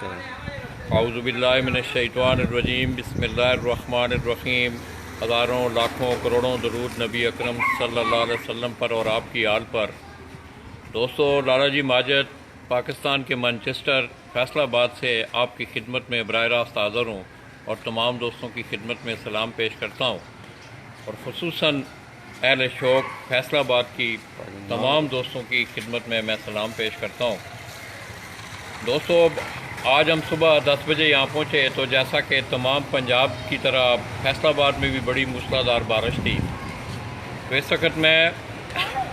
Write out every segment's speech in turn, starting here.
औज़ुबिल्लाहिमिनश्शैतानिर्रजीम बिस्मिल्लाहिर्रहमानिर्रहीम। हज़ारों लाखों करोड़ों दरूद नबी अकरम सल्लल्लाहु अलैहि वसल्लम पर और आपकी आल पर। दोस्तों, लाला जी माजिद पाकिस्तान के मैनचेस्टर फैसलाबाद से आपकी खिदमत में बराह रास्त हाज़िर हूँ और तमाम दोस्तों की खिदमत में सलाम पेश करता हूँ और ख़ुसूसन अहले शौक़ फैसलाबाद की तमाम दोस्तों की खिदमत में मैं सलाम पेश करता हूँ। दोस्तों, आज हम सुबह 10 बजे यहाँ पहुँचे तो जैसा कि तमाम पंजाब की तरह फैसलाबाद में भी बड़ी मूसलाधार बारिश थी। तो इस वक्त मैं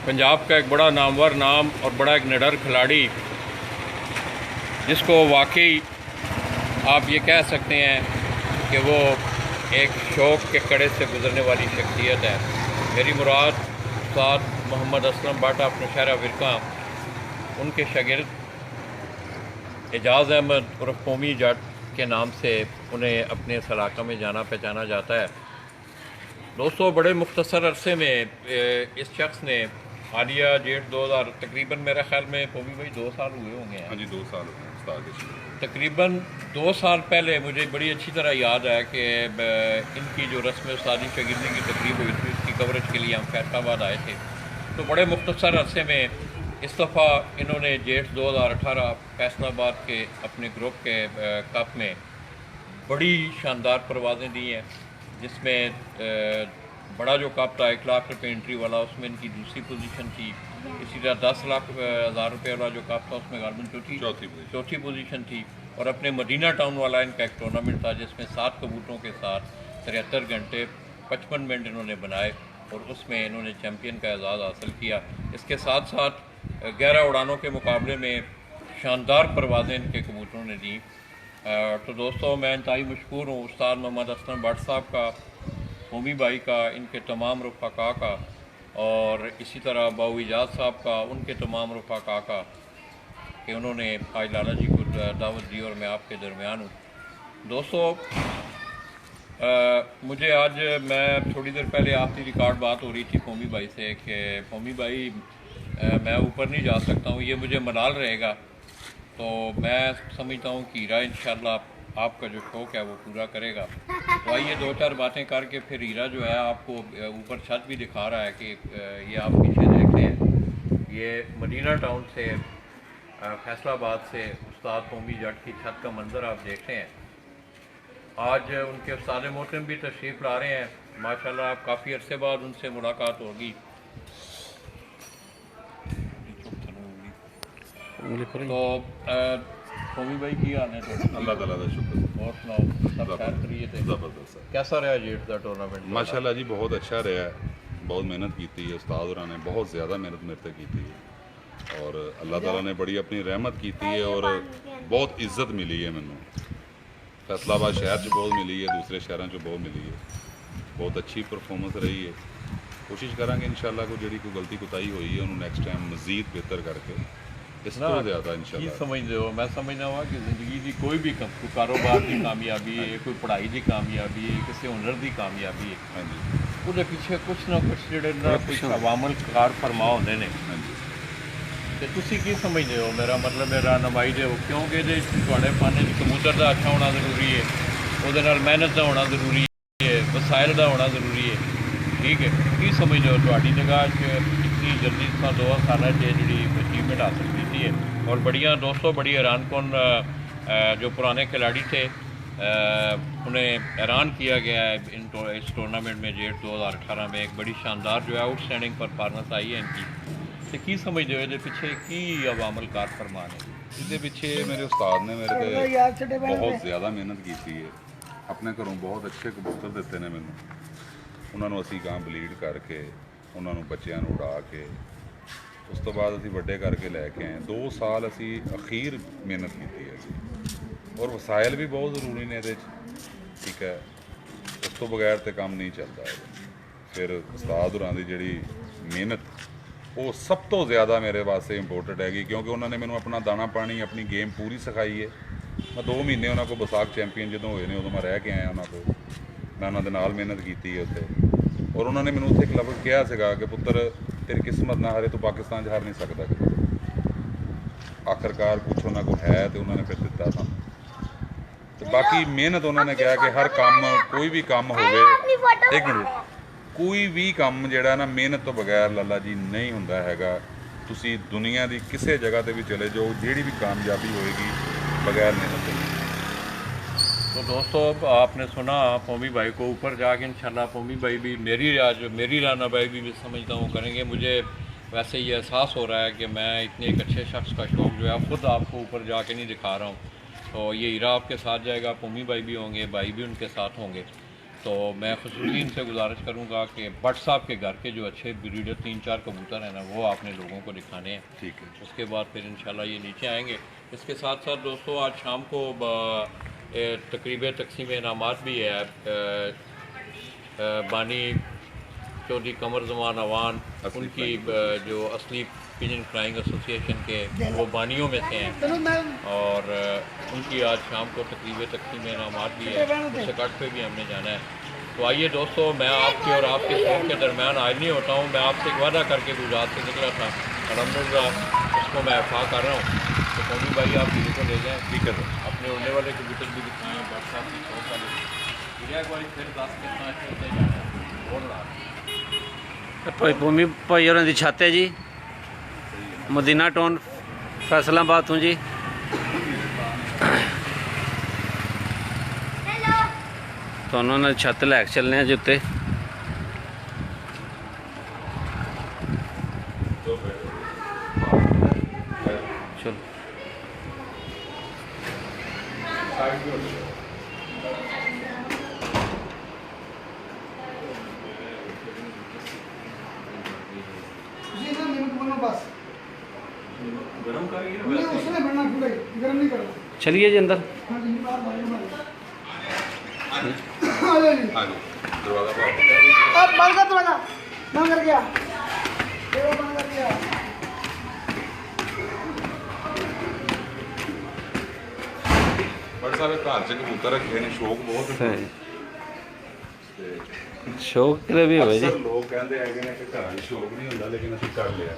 पंजाब का एक बड़ा नामवर नाम और बड़ा एक निडर खिलाड़ी, जिसको वाकई आप ये कह सकते हैं कि वो एक शौक़ के कड़े से गुज़रने वाली शख्सियत है। मेरी मुराद उस्ताद मोहम्मद असलम भट्ट नौशहरा विरका, उनके शागिर्द एजाज़ अहमद उर्फ कौमी जट के नाम से उन्हें अपने इस इलाक़े में जाना पहचाना जाता है। दोस्तों, बड़े मुख्तसर अरसे में इस शख्स ने हालिया जेठ 2000 तकरीबन, मेरे ख्याल में कौमी भाई 2 साल हुए होंगे। हाँ जी, 2 साल हुए तकरीबन 2 साल पहले मुझे बड़ी अच्छी तरह याद है कि इनकी जो रस्म उस्तादी शागिर्दी की तकरीब हुई थी, उसकी कवरेज के लिए हम फैसलाबाद आए थे। तो बड़े मुख्तसर अरसे में इस दफ़ा इन्होंने जेठ 2018 फैसलाबाद के अपने ग्रुप के कप में बड़ी शानदार परवाज़ें दी हैं, जिसमें बड़ा जो कप था 1 लाख रुपये एंट्री वाला, उसमें इनकी दूसरी पोजीशन थी। इसी तरह 10 लाख हज़ार रुपये वाला जो कप था उसमें गारबन चौथी पोजीशन थी। और अपने मदीना टाउन वाला इनका एक टूर्नामेंट था जिसमें 7 कबूतरों के साथ 73 घंटे 55 मिनट इन्होंने बनाए और उसमें इन्होंने चैम्पियन का एजाज़ हासिल किया। इसके साथ साथ 11 उड़ानों के मुकाबले में शानदार परवाज़ें इनके कबूतरों ने दी। तो दोस्तों, मैं इंतहाई मशकूर हूँ उस्ताद मोहम्मद असलम भट्ट साहब का, कौमी भाई का, इनके तमाम रफ़ाक़ा का, और इसी तरह बाऊ इजाज़ साहब का, उनके तमाम रफ़ाक़ा का, कि उन्होंने आज लाला जी को दावत दी और मैं आपके दरमियान हूँ। दोस्तों, मुझे आज, मैं थोड़ी देर पहले आपकी रिकॉर्ड बात हो रही थी कौमी भाई से कि कौमी भाई मैं ऊपर नहीं जा सकता हूँ, ये मुझे मलाल रहेगा। तो मैं समझता हूँ कि हीरा इंशाल्लाह आपका जो शौक़ है वो पूरा करेगा। तो आइए 2-4 बातें करके फिर हीरा जो है आपको ऊपर छत भी दिखा रहा है कि ये आप पीछे देख रहे हैं, ये मदीना टाउन से फैसलाबाद से उस्ताद कौमी जट की छत का मंजर आप देख रहे हैं। आज उनके उस्ताद मोहतरम भी तशरीफ़ ला रहे हैं माशाल्लाह। आप काफ़ी अरसे बाद उनसे मुलाकात होगी। तो कौमी भाई की हाल है? तो अल्लाह ताला का शुक्र। और सुनाओ, सब खैर करिए थे? ज़बरदस्त। कैसा रहा जेठ का टूर्नामेंट? माशाल्लाह जी, बहुत अच्छा रहा है। बहुत मेहनत की थी उस्ताद होरां ने, बहुत ज़्यादा मेहनत मेरे तक की थी और अल्लाह ताला ने बड़ी अपनी रहमत की थी और बहुत इज्जत मिली है मैनू। फैसलाबाद शहर च बहुत मिली है, दूसरे शहरों च बहुत मिली है। बहुत अच्छी परफॉर्मेंस रही है। कोशिश करांगे इंशाल्लाह को जी कोई गलती कोताही हुई है उन्होंने नेक्स्ट टाइम मज़ीद बेहतर करके इस तो ज़्यादा इंशाल्लाह। समझते हो, मैं समझना हुआ कि ज़िंदगी की कोई भी कारोबार की कामयाबी है, कोई पढ़ाई की कामयाबी है, किसी हुनर की कामयाबी है, हाँ जी, उसके पीछे कुछ ना कुछ जोड़े ना कुछ अवामल कार फरमा होंगे ने। हाँ जी। तो तुसी की समझते हो? मेरा मतलब मेरा नमाई दे क्योंकि थोड़े पाने कबूतर का अच्छा होना जरूरी है, वो मेहनत का होना जरूरी है, वसाइल का होना जरूरी है। ठीक है, की समझते हो थोड़ी निगाह इतनी जल्दी 2 साल जी अचीवमेंट हासिल की है? और बढ़िया दोस्तों, बड़ी हैरान कौन जो पुराने खिलाड़ी थे उन्हें हैरान किया गया है इस टूर्नामेंट में। जेठ 2018 में एक बड़ी शानदार जो है आउटस्टैंडिंग परफॉर्मेंस आई है इनकी। तो की समझते हो ये पिछे की अवामल कार फरमान है? इसके पीछे मेरे उस्ताद ने मेरे बहुत ज़्यादा मेहनत की है। अपने घरों बहुत अच्छे कबूतर दिते ने मैनू, उन्होंने असी गां बलीड करके उन्होंने बच्चों उड़ा के उस तो बाद असी वड्डे करके लैके आए। 2 साल असी अखीर मेहनत की है और वसाइल भी बहुत ज़रूरी ने ये। ठीक है, उस तो बगैर तो काम नहीं चलता है। फिर उस्ताद होरां दी जिहड़ी मेहनत वो सब तो ज़्यादा मेरे वास्ते इंपोर्टेंट हैगी, क्योंकि उन्होंने मैनू अपना दाना पानी अपनी गेम पूरी सिखाई है। मैं 2 महीने उन्होंने को बसाख चैंपीयन जो होए ने उदों मैं रह के आया उन्होंने को, मैं उन्होंने नाल मेहनत की है उत्थे। और उन्होंने मैनू उत्थे एक लफ्ज़ कहा सीगा कि पुत्र तेरी किस्मत ना हारे, तू पाकिस्तान हार नहीं सकता। आखिरकार कुछ उन्होंने को है तो उन्होंने फिर दिता था। ਬਾਕੀ ਮਿਹਨਤ ਉਹਨਾਂ ਨੇ ਕਿਹਾ ਕਿ ਹਰ ਕੰਮ ਕੋਈ ਵੀ ਕੰਮ ਹੋਵੇ, ਇੱਕ ਮਿੰਟ, ਕੋਈ ਵੀ ਕੰਮ ਜਿਹੜਾ ਨਾ ਮਿਹਨਤ ਤੋਂ ਬਗੈਰ ਲਾਲਾ ਜੀ ਨਹੀਂ ਹੁੰਦਾ ਹੈਗਾ। ਤੁਸੀਂ ਦੁਨੀਆ ਦੀ ਕਿਸੇ ਜਗ੍ਹਾ ਤੇ ਵੀ ਚਲੇ ਜਾਓ, ਜਿਹੜੀ ਵੀ ਕਾਮਯਾਬੀ होएगी बगैर मेहनत के। तो दोस्तों आपने सुना पौमी भाई को, ऊपर जाके इंशाल्लाह पौमी भाई भी मेरी रहनुमाई भी समझता हूँ करेंगे। मुझे वैसे ये एहसास हो रहा है कि मैं इतने एक अच्छे शख्स का शौक़ जो है ख़ुद आपको ऊपर जाके नहीं दिखा रहा हूँ। तो ये हीरा आपके साथ जाएगा, पौमी भाई भी होंगे, भाई भी उनके साथ होंगे। तो मैं ख़ुसूसी इनसे गुजारिश करूँगा कि भट्ट साहब के घर के जो अच्छे ब्रीडर 3-4 कबूतर हैं ना, वो आपने लोगों को दिखाने हैं। ठीक है। उसके बाद फिर इंशाल्लाह ये नीचे आएंगे। इसके साथ साथ दोस्तों आज शाम को तकरीबन तकसीम इनामात भी है। बानी चौधरी कमर जमान अवान, उनकी जो असली पिजन फ्लाइंग एसोसिएशन के वो बानियों में से हैं, और उनकी आज शाम को तकरीबन तकसीम इनामात भी है। उससे कट पे भी हमने जाना है। तो आइए दोस्तों, मैं आपके और आपके शौक़ के दरमियान आज नहीं होता हूँ। मैं आपसे एक वादा करके गुजरात से निकला था, अलहम्दुलिल्लाह उसको मैं वफा कर रहा हूँ। तो पौमी भाई आप हीरे को ले जाएँ। ठीक है सर। अपने उड़ने वाले कबूतर भी दिखाएँ, भट्ट साहब की शौक वाले हीरा एक बार फिर 10 कितना अच्छे जाना है और रहा। भाई पौमी भाई होरां दी छत है जी, मदीना टाउन फैसलाबाद तो जी। तो उन्होंने छत लैके चलने हैं जी उत्ते। चलो गरम करेंगे उसने बनना पूरा गरम नहीं करना। चलिए जी अंदर। दरवाजा अब बंद कर दरवाजा, बंद कर गया, ये बंद कर दिया। बट साहब घर च कबूतर रखे ने, शौक बहुत है। शौक किले भी होवे जी। अक्सर लोग कहते हैं कि घर शौक नहीं होता, लेकिन असं कर लिया।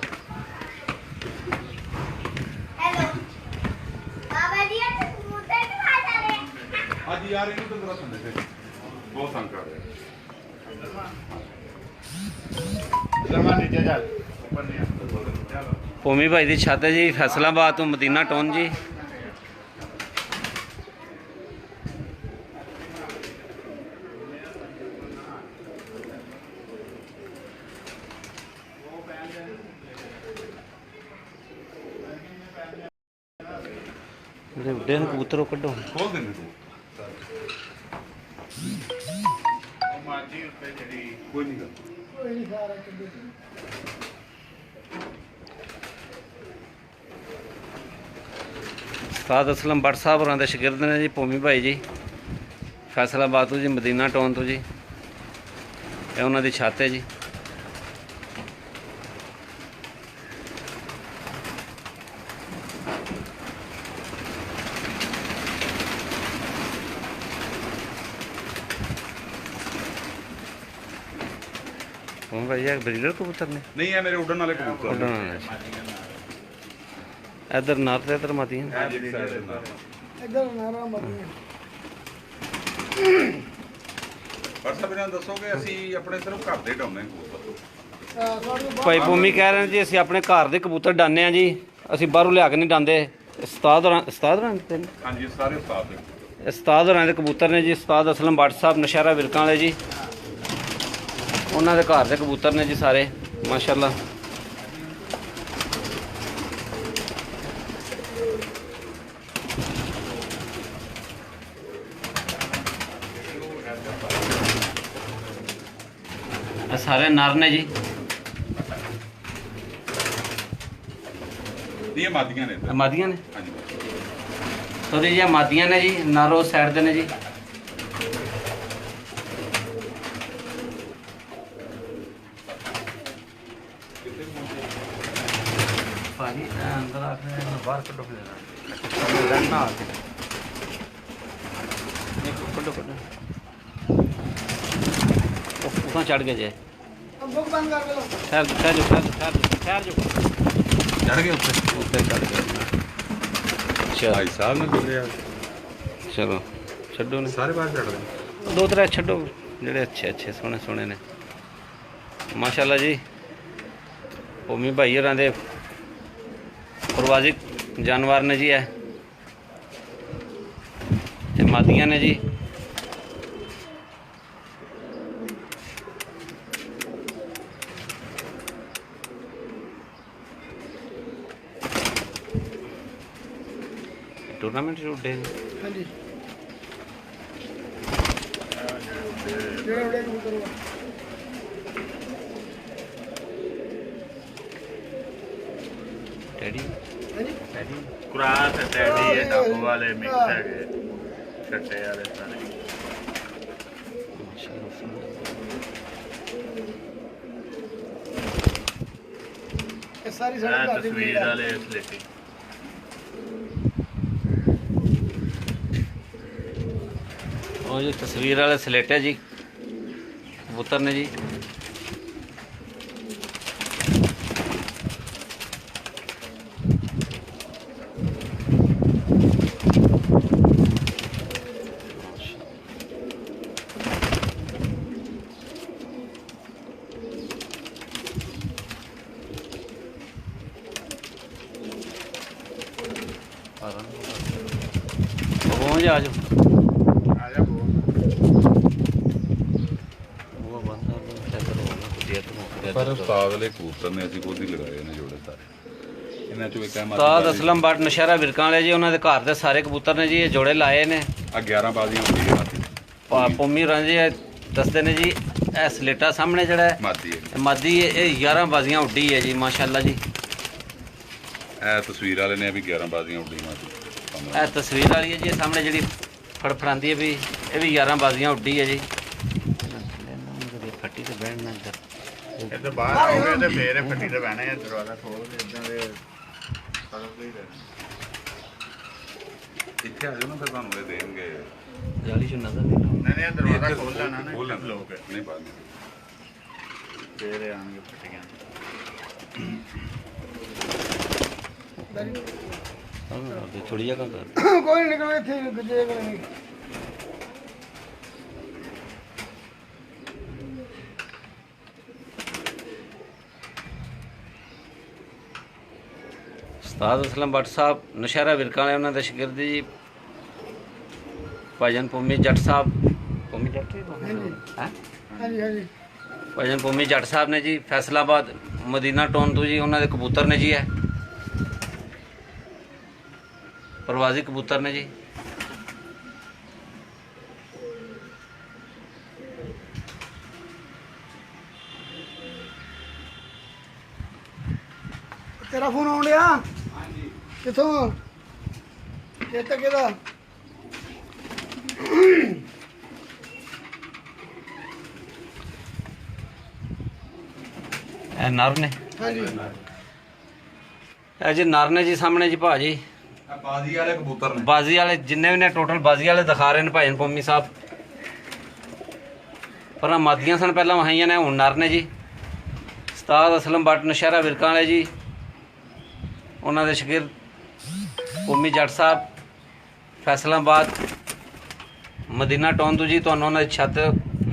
हेलो बाबा जी, आज कबूतर कहाँ जा रहे हैं? आज यार इनको तो जरा सुनने थे, बहुत तंग कर रहे हैं। पौमी भाई की छत है जी, फैसलाबाद तो मदीना टाउन जी। बड़े कबूतर कड्डो। खोल देने तू कोई नहीं करता। उस्ताद असलम भट्ट साहब होरां दे शागिर्द ने जी पौमी भाई जी, फैसलाबाद तो जी, मदीना टाउन तो जी। ये उन्हां दी छत है जी। पौमी भाई ये ब्रीडर कबूतर ने, नहीं है मेरे उड़न वाले कबूतर। उड़न वाले। इधर नर ते इधर मादियां। हाँ जी, एक साइड से ना। इधर नारा मत। पर सब ਇਹਨਾਂ ਦੱਸੋ ਕਿ ਅਸੀਂ ਆਪਣੇ ਸਿਰਫ ਘਰ ਦੇ ਢਾਉਂਦੇ ਕਬੂਤਰ। ਭਾਈ ਭੂਮੀ ਕਹਿ ਰਹੇ ਨੇ ਜੀ ਅਸੀਂ ਆਪਣੇ ਘਰ ਦੇ ਕਬੂਤਰ ਡਾਨੇ ਆ ਜੀ, ਅਸੀਂ ਬਾਹਰੋਂ ਲਿਆ ਕੇ ਨਹੀਂ ਡਾਂਦੇ। ਉਸਤਾਦ ਹੋਰਾਂ ਦੇ ਨੇ। ਹਾਂਜੀ ਸਾਰੇ ਉਸਤਾਦ ਦੇ। ਉਸਤਾਦ ਹੋਰਾਂ ਦੇ ਕਬੂਤਰ ਨੇ ਜੀ। ਉਸਤਾਦ ਅਸਲਮ ਭੱਟ ਸਾਹਿਬ ਨਸ਼ਹਿਰਾ ਵਿਰਕਾਂ ਵਾਲੇ ਜੀ, ਉਹਨਾਂ ਦੇ ਘਰ ਦੇ ਕਬੂਤਰ ਨੇ ਜੀ ਸਾਰੇ ਮਾਸ਼ਾਅੱਲਾ। सारे नर ने जी। ये मादियां ने इधर। मादियां ने। हाँ जी। तो ये मादियां ने जी, नर उस साइड दे ने जी। पानी अंदर आके बाहर कटो लेना ना आके कटो कटो उतना चढ़ गए जाए। अब बुक बंद कर दो। ठहर जो चढ़ गए ऊपर। ऊपर चढ़ गए। चलो भाई साहब ने बोले यार। चलो ਛੱਡੋ ਨੇ ਸਾਰੇ ਬਾਹਰ ਛੱਡ ਦੇ। ਦੋ ਤਰ੍ਹਾਂ ਛੱਡੋ ਜਿਹੜੇ ਅੱਛੇ ਸੋਹਣੇ ਸੋਹਣੇ ਨੇ ਮਾਸ਼ਾਅੱਲਾ ਜੀ। ਭੂਮੀ ਭਾਈ ਹੋਰਾਂ ਦੇ ਪ੍ਰਵਾਜ਼ਿਕ ਜਾਨਵਰ ਨੇ ਜੀ। ਇਹ ਮਾਦੀਆਂ ਨੇ ਜੀ। टूर्नामेंट उड़े हाँ जी जेड़ा उड़े कबूतर हुआ टैडी हाँ जी कुरास टैडी है डब्बू वाले मिक्स है छट्टे वाले सारे ये सारी सड़क कर दी तस्वीर वाले स्लेटी और जी तस्वीर वाले स्लेटे जी कबूतर ने जी। पहुँच आ जाओ ਪਰ ਉਸਤਾਦ ਵਾਲੇ ਕਬੂਤਰ ਨੇ ਅਸੀਂ ਖੁਦ ਹੀ ਲਗਾਏ ਨੇ ਜੋੜੇ ਸਾਰੇ। ਇਹਨਾਂ ਚੋਂ ਇੱਕ ਉਸਤਾਦ ਅਸਲਮ ਬੱਟ ਨਸ਼ਹਿਰਾ ਵਿਰਕਾਂ ਵਾਲੇ ਜੀ। ਉਹਨਾਂ ਦੇ ਘਰ ਦੇ ਸਾਰੇ ਕਬੂਤਰ ਨੇ ਜੀ। ਇਹ ਜੋੜੇ ਲਾਏ ਨੇ। ਆ 11 ਬਾਜ਼ੀਆਂ ਹੁੰਦੀਆਂ ਮਾਤੀ ਪੋਮੀ ਰਾਂ ਜੀ ਦੱਸਦੇ ਨੇ ਜੀ। ਇਹ ਸਲੇਟਾ ਸਾਹਮਣੇ ਜਿਹੜਾ ਹੈ ਮਾਤੀ ਹੈ। ਇਹ ਮਾਦੀ ਇਹ 11 ਬਾਜ਼ੀਆਂ ਉੱਡੀ ਹੈ ਜੀ ਮਾਸ਼ਾਅੱਲਾ ਜੀ। ਇਹ ਤਸਵੀਰ ਵਾਲੇ ਨੇ ਵੀ 11 ਬਾਜ਼ੀਆਂ ਉੱਡੀ ਮਾਤੀ। ਇਹ ਤਸਵੀਰ ਵਾਲੀ ਹੈ ਜੀ। ਇਹ ਸਾਹਮਣੇ ਜਿਹੜੀ ਫੜਫੜਾਂਦੀ ਹੈ ਵੀ ਇਹ ਵੀ 11 ਬਾਜ਼ੀਆਂ ਉੱਡੀ ਹੈ ਜੀ। ਫੱਟੀ ਤੇ ਬੈਠਣਾ ਇੱਧਰ ਇੱਧਰ ਬਾਹਰ ਆਓਗੇ ਤੇ ਫੇਰ ਇਹ ਫੱਟੀ ਤੇ ਬਹਿਣੇ ਆ। ਦਰਵਾਜ਼ਾ ਖੋਲ ਕੇ ਇਦਾਂ ਦੇ ਤਰਫ ਦੇ ਇੱਥੇ ਆ ਜਾਓ ਨਾ ਫਿਰ ਤੁਹਾਨੂੰ ਇਹ ਦੇਣਗੇ। ਜਾਲੀ ਚ ਨਜ਼ਰ ਨਹੀਂ ਨਹੀਂ ਨਹੀਂ ਦਰਵਾਜ਼ਾ ਖੋਲ ਲੈਣਾ ਨਾ ਖੋਲ ਲੈਣਾ। ਲੋਕ ਨਹੀਂ ਬਾਅਦ ਫੇਰ ਆਣਗੇ ਫੱਟੀਆਂ ਆਉਂਦੀ ਥੋੜੀ ਜਗ੍ਹਾ ਕਰ कोई निकले थे गुजरे नहीं ਉਸਤਾਦ ਅਸਲਮ ਬੱਟ ਸਾਹਿਬ ਨਸ਼ਹਿਰਾ ਵਿਰਕਾਂ ਵਾਲੇ ਉਹਨਾਂ ਦੇ ਸ਼ਾਗਿਰਦ ਜੀ। ਭਾਈਜਾਨ ਭੂਮੀ ਜੱਟ ਸਾਹਿਬ ਭੂਮੀ ਜੱਟ ਹੈ हाँ जी हाँ जी ਭਾਈਜਾਨ ਭੂਮੀ ਜੱਟ ਸਾਹਿਬ ਨੇ ਜੀ ਫੈਸਲਾਬਾਦ ਮਦੀਨਾ ਟਾਊਨ ਤੋਂ ਜੀ। ਉਹਨਾਂ ਦੇ ਕਬੂਤਰ ਨੇ ਜੀ। ਇਹ ਪ੍ਰਵਾਜ਼ੀ ਕਬੂਤਰ ਨੇ ਜੀ। तेरा फोन आउन लिया किथों केता केदा ਇਹ ਨਰ ਨੇ। हाँ जी ਇਹ ਜੀ ਨਰ ਨੇ ਜੀ ਸਾਹਮਣੇ ਜੀ ਭਾਜੀ। ਇਹ ਬਾਜ਼ੀ ਵਾਲੇ ਕਬੂਤਰ ਨੇ। ਬਾਜ਼ੀ ਵਾਲੇ ਜਿੰਨੇ ਵੀ ਨੇ ਟੋਟਲ ਬਾਜ਼ੀ ਵਾਲੇ ਦਿਖਾ ਰਹੇ ਨੇ ਭਾਈਜਾਨ ਭੂਮੀ ਸਾਹਿਬ। ਪਰ ਆਹ ਮਾਦੀਆਂ ਸਨ ਪਹਿਲਾਂ ਵਹਾਈਆਂ ਨੇ ਹੁਣ ਨਰ ਨੇ ਜੀ। ਉਸਤਾਦ ਅਸਲਮ ਬੱਟ ਨਸ਼ਹਿਰਾ ਵਿਰਕਾਂ ਵਾਲੇ ਜੀ। ਉਹਨਾਂ ਦੇ ਸ਼ਾਗਿਰਦ ਭੂਮੀ ਜੱਟ ਸਾਹਿਬ ਫੈਸਲਾਬਾਦ ਮਦੀਨਾ ਟਾਊਨ ਤੋਂ ਜੀ। ਤੁਹਾਨੂੰ ਉਹਨਾਂ ਦੀ ਛੱਤ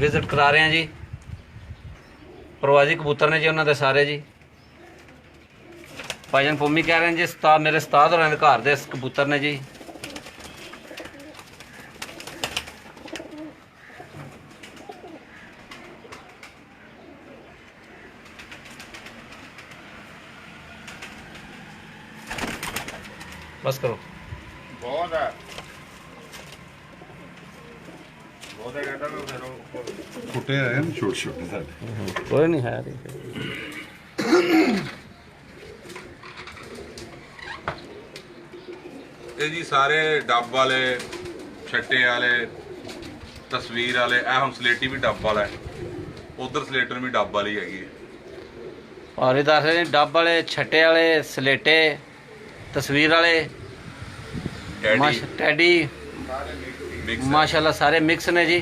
ਵਿਜ਼ਿਟ ਕਰਾ ਰਹੇ ਹਾਂ ਜੀ। ਪ੍ਰਵਾਜ਼ੀ ਕਬੂਤਰ ਨੇ ਜੀ ਉਹਨਾਂ ਦੇ ਸਾਰੇ ਜੀ। ਭਾਈਜਾਨ ਭੂਮੀ ਕਹਿ ਰਹੇ ਨੇ ਜੀ ਉਸਤਾਦ ਮੇਰੇ ਉਸਤਾਦ ਹੋਰਾਂ ਦੇ ਘਰ ਦੇ ਕਬੂਤਰ ਨੇ ਜੀ। बस करो ਬਹੁਤ ਹੈ ਬਹੁਤ ਹੈ ਕਹਿੰਦਾ ਮੈਂ ਫਿਰ ਉਹ ਫੁੱਟੇ ਆਏ ਨੇ ਛੋਟੇ ਛੋਟੇ ਸਾਡੇ। कोई नहीं है ਇਹ ਜੀ ਸਾਰੇ ਡੱਬ ਵਾਲੇ ਛੱਟੇ ਵਾਲੇ ਤਸਵੀਰ ਵਾਲੇ। ਇਹ ਹੁਣ ਸਲੇਟੀ ਵੀ ਡੱਬ ਵਾਲਾ ਹੈ। ਉਧਰ ਸਲੇਟਰ ਵੀ ਡੱਬ ਵਾਲੀ ਹੈਗੀ ਹੈ। और ये दस रहे डब वाले छट्टे वाले स्लेटे तस्वीर वाले ਟੈਡੀ टैडी ਮਿਕਸ माशाल्लाह सारे मिक्स ने जी।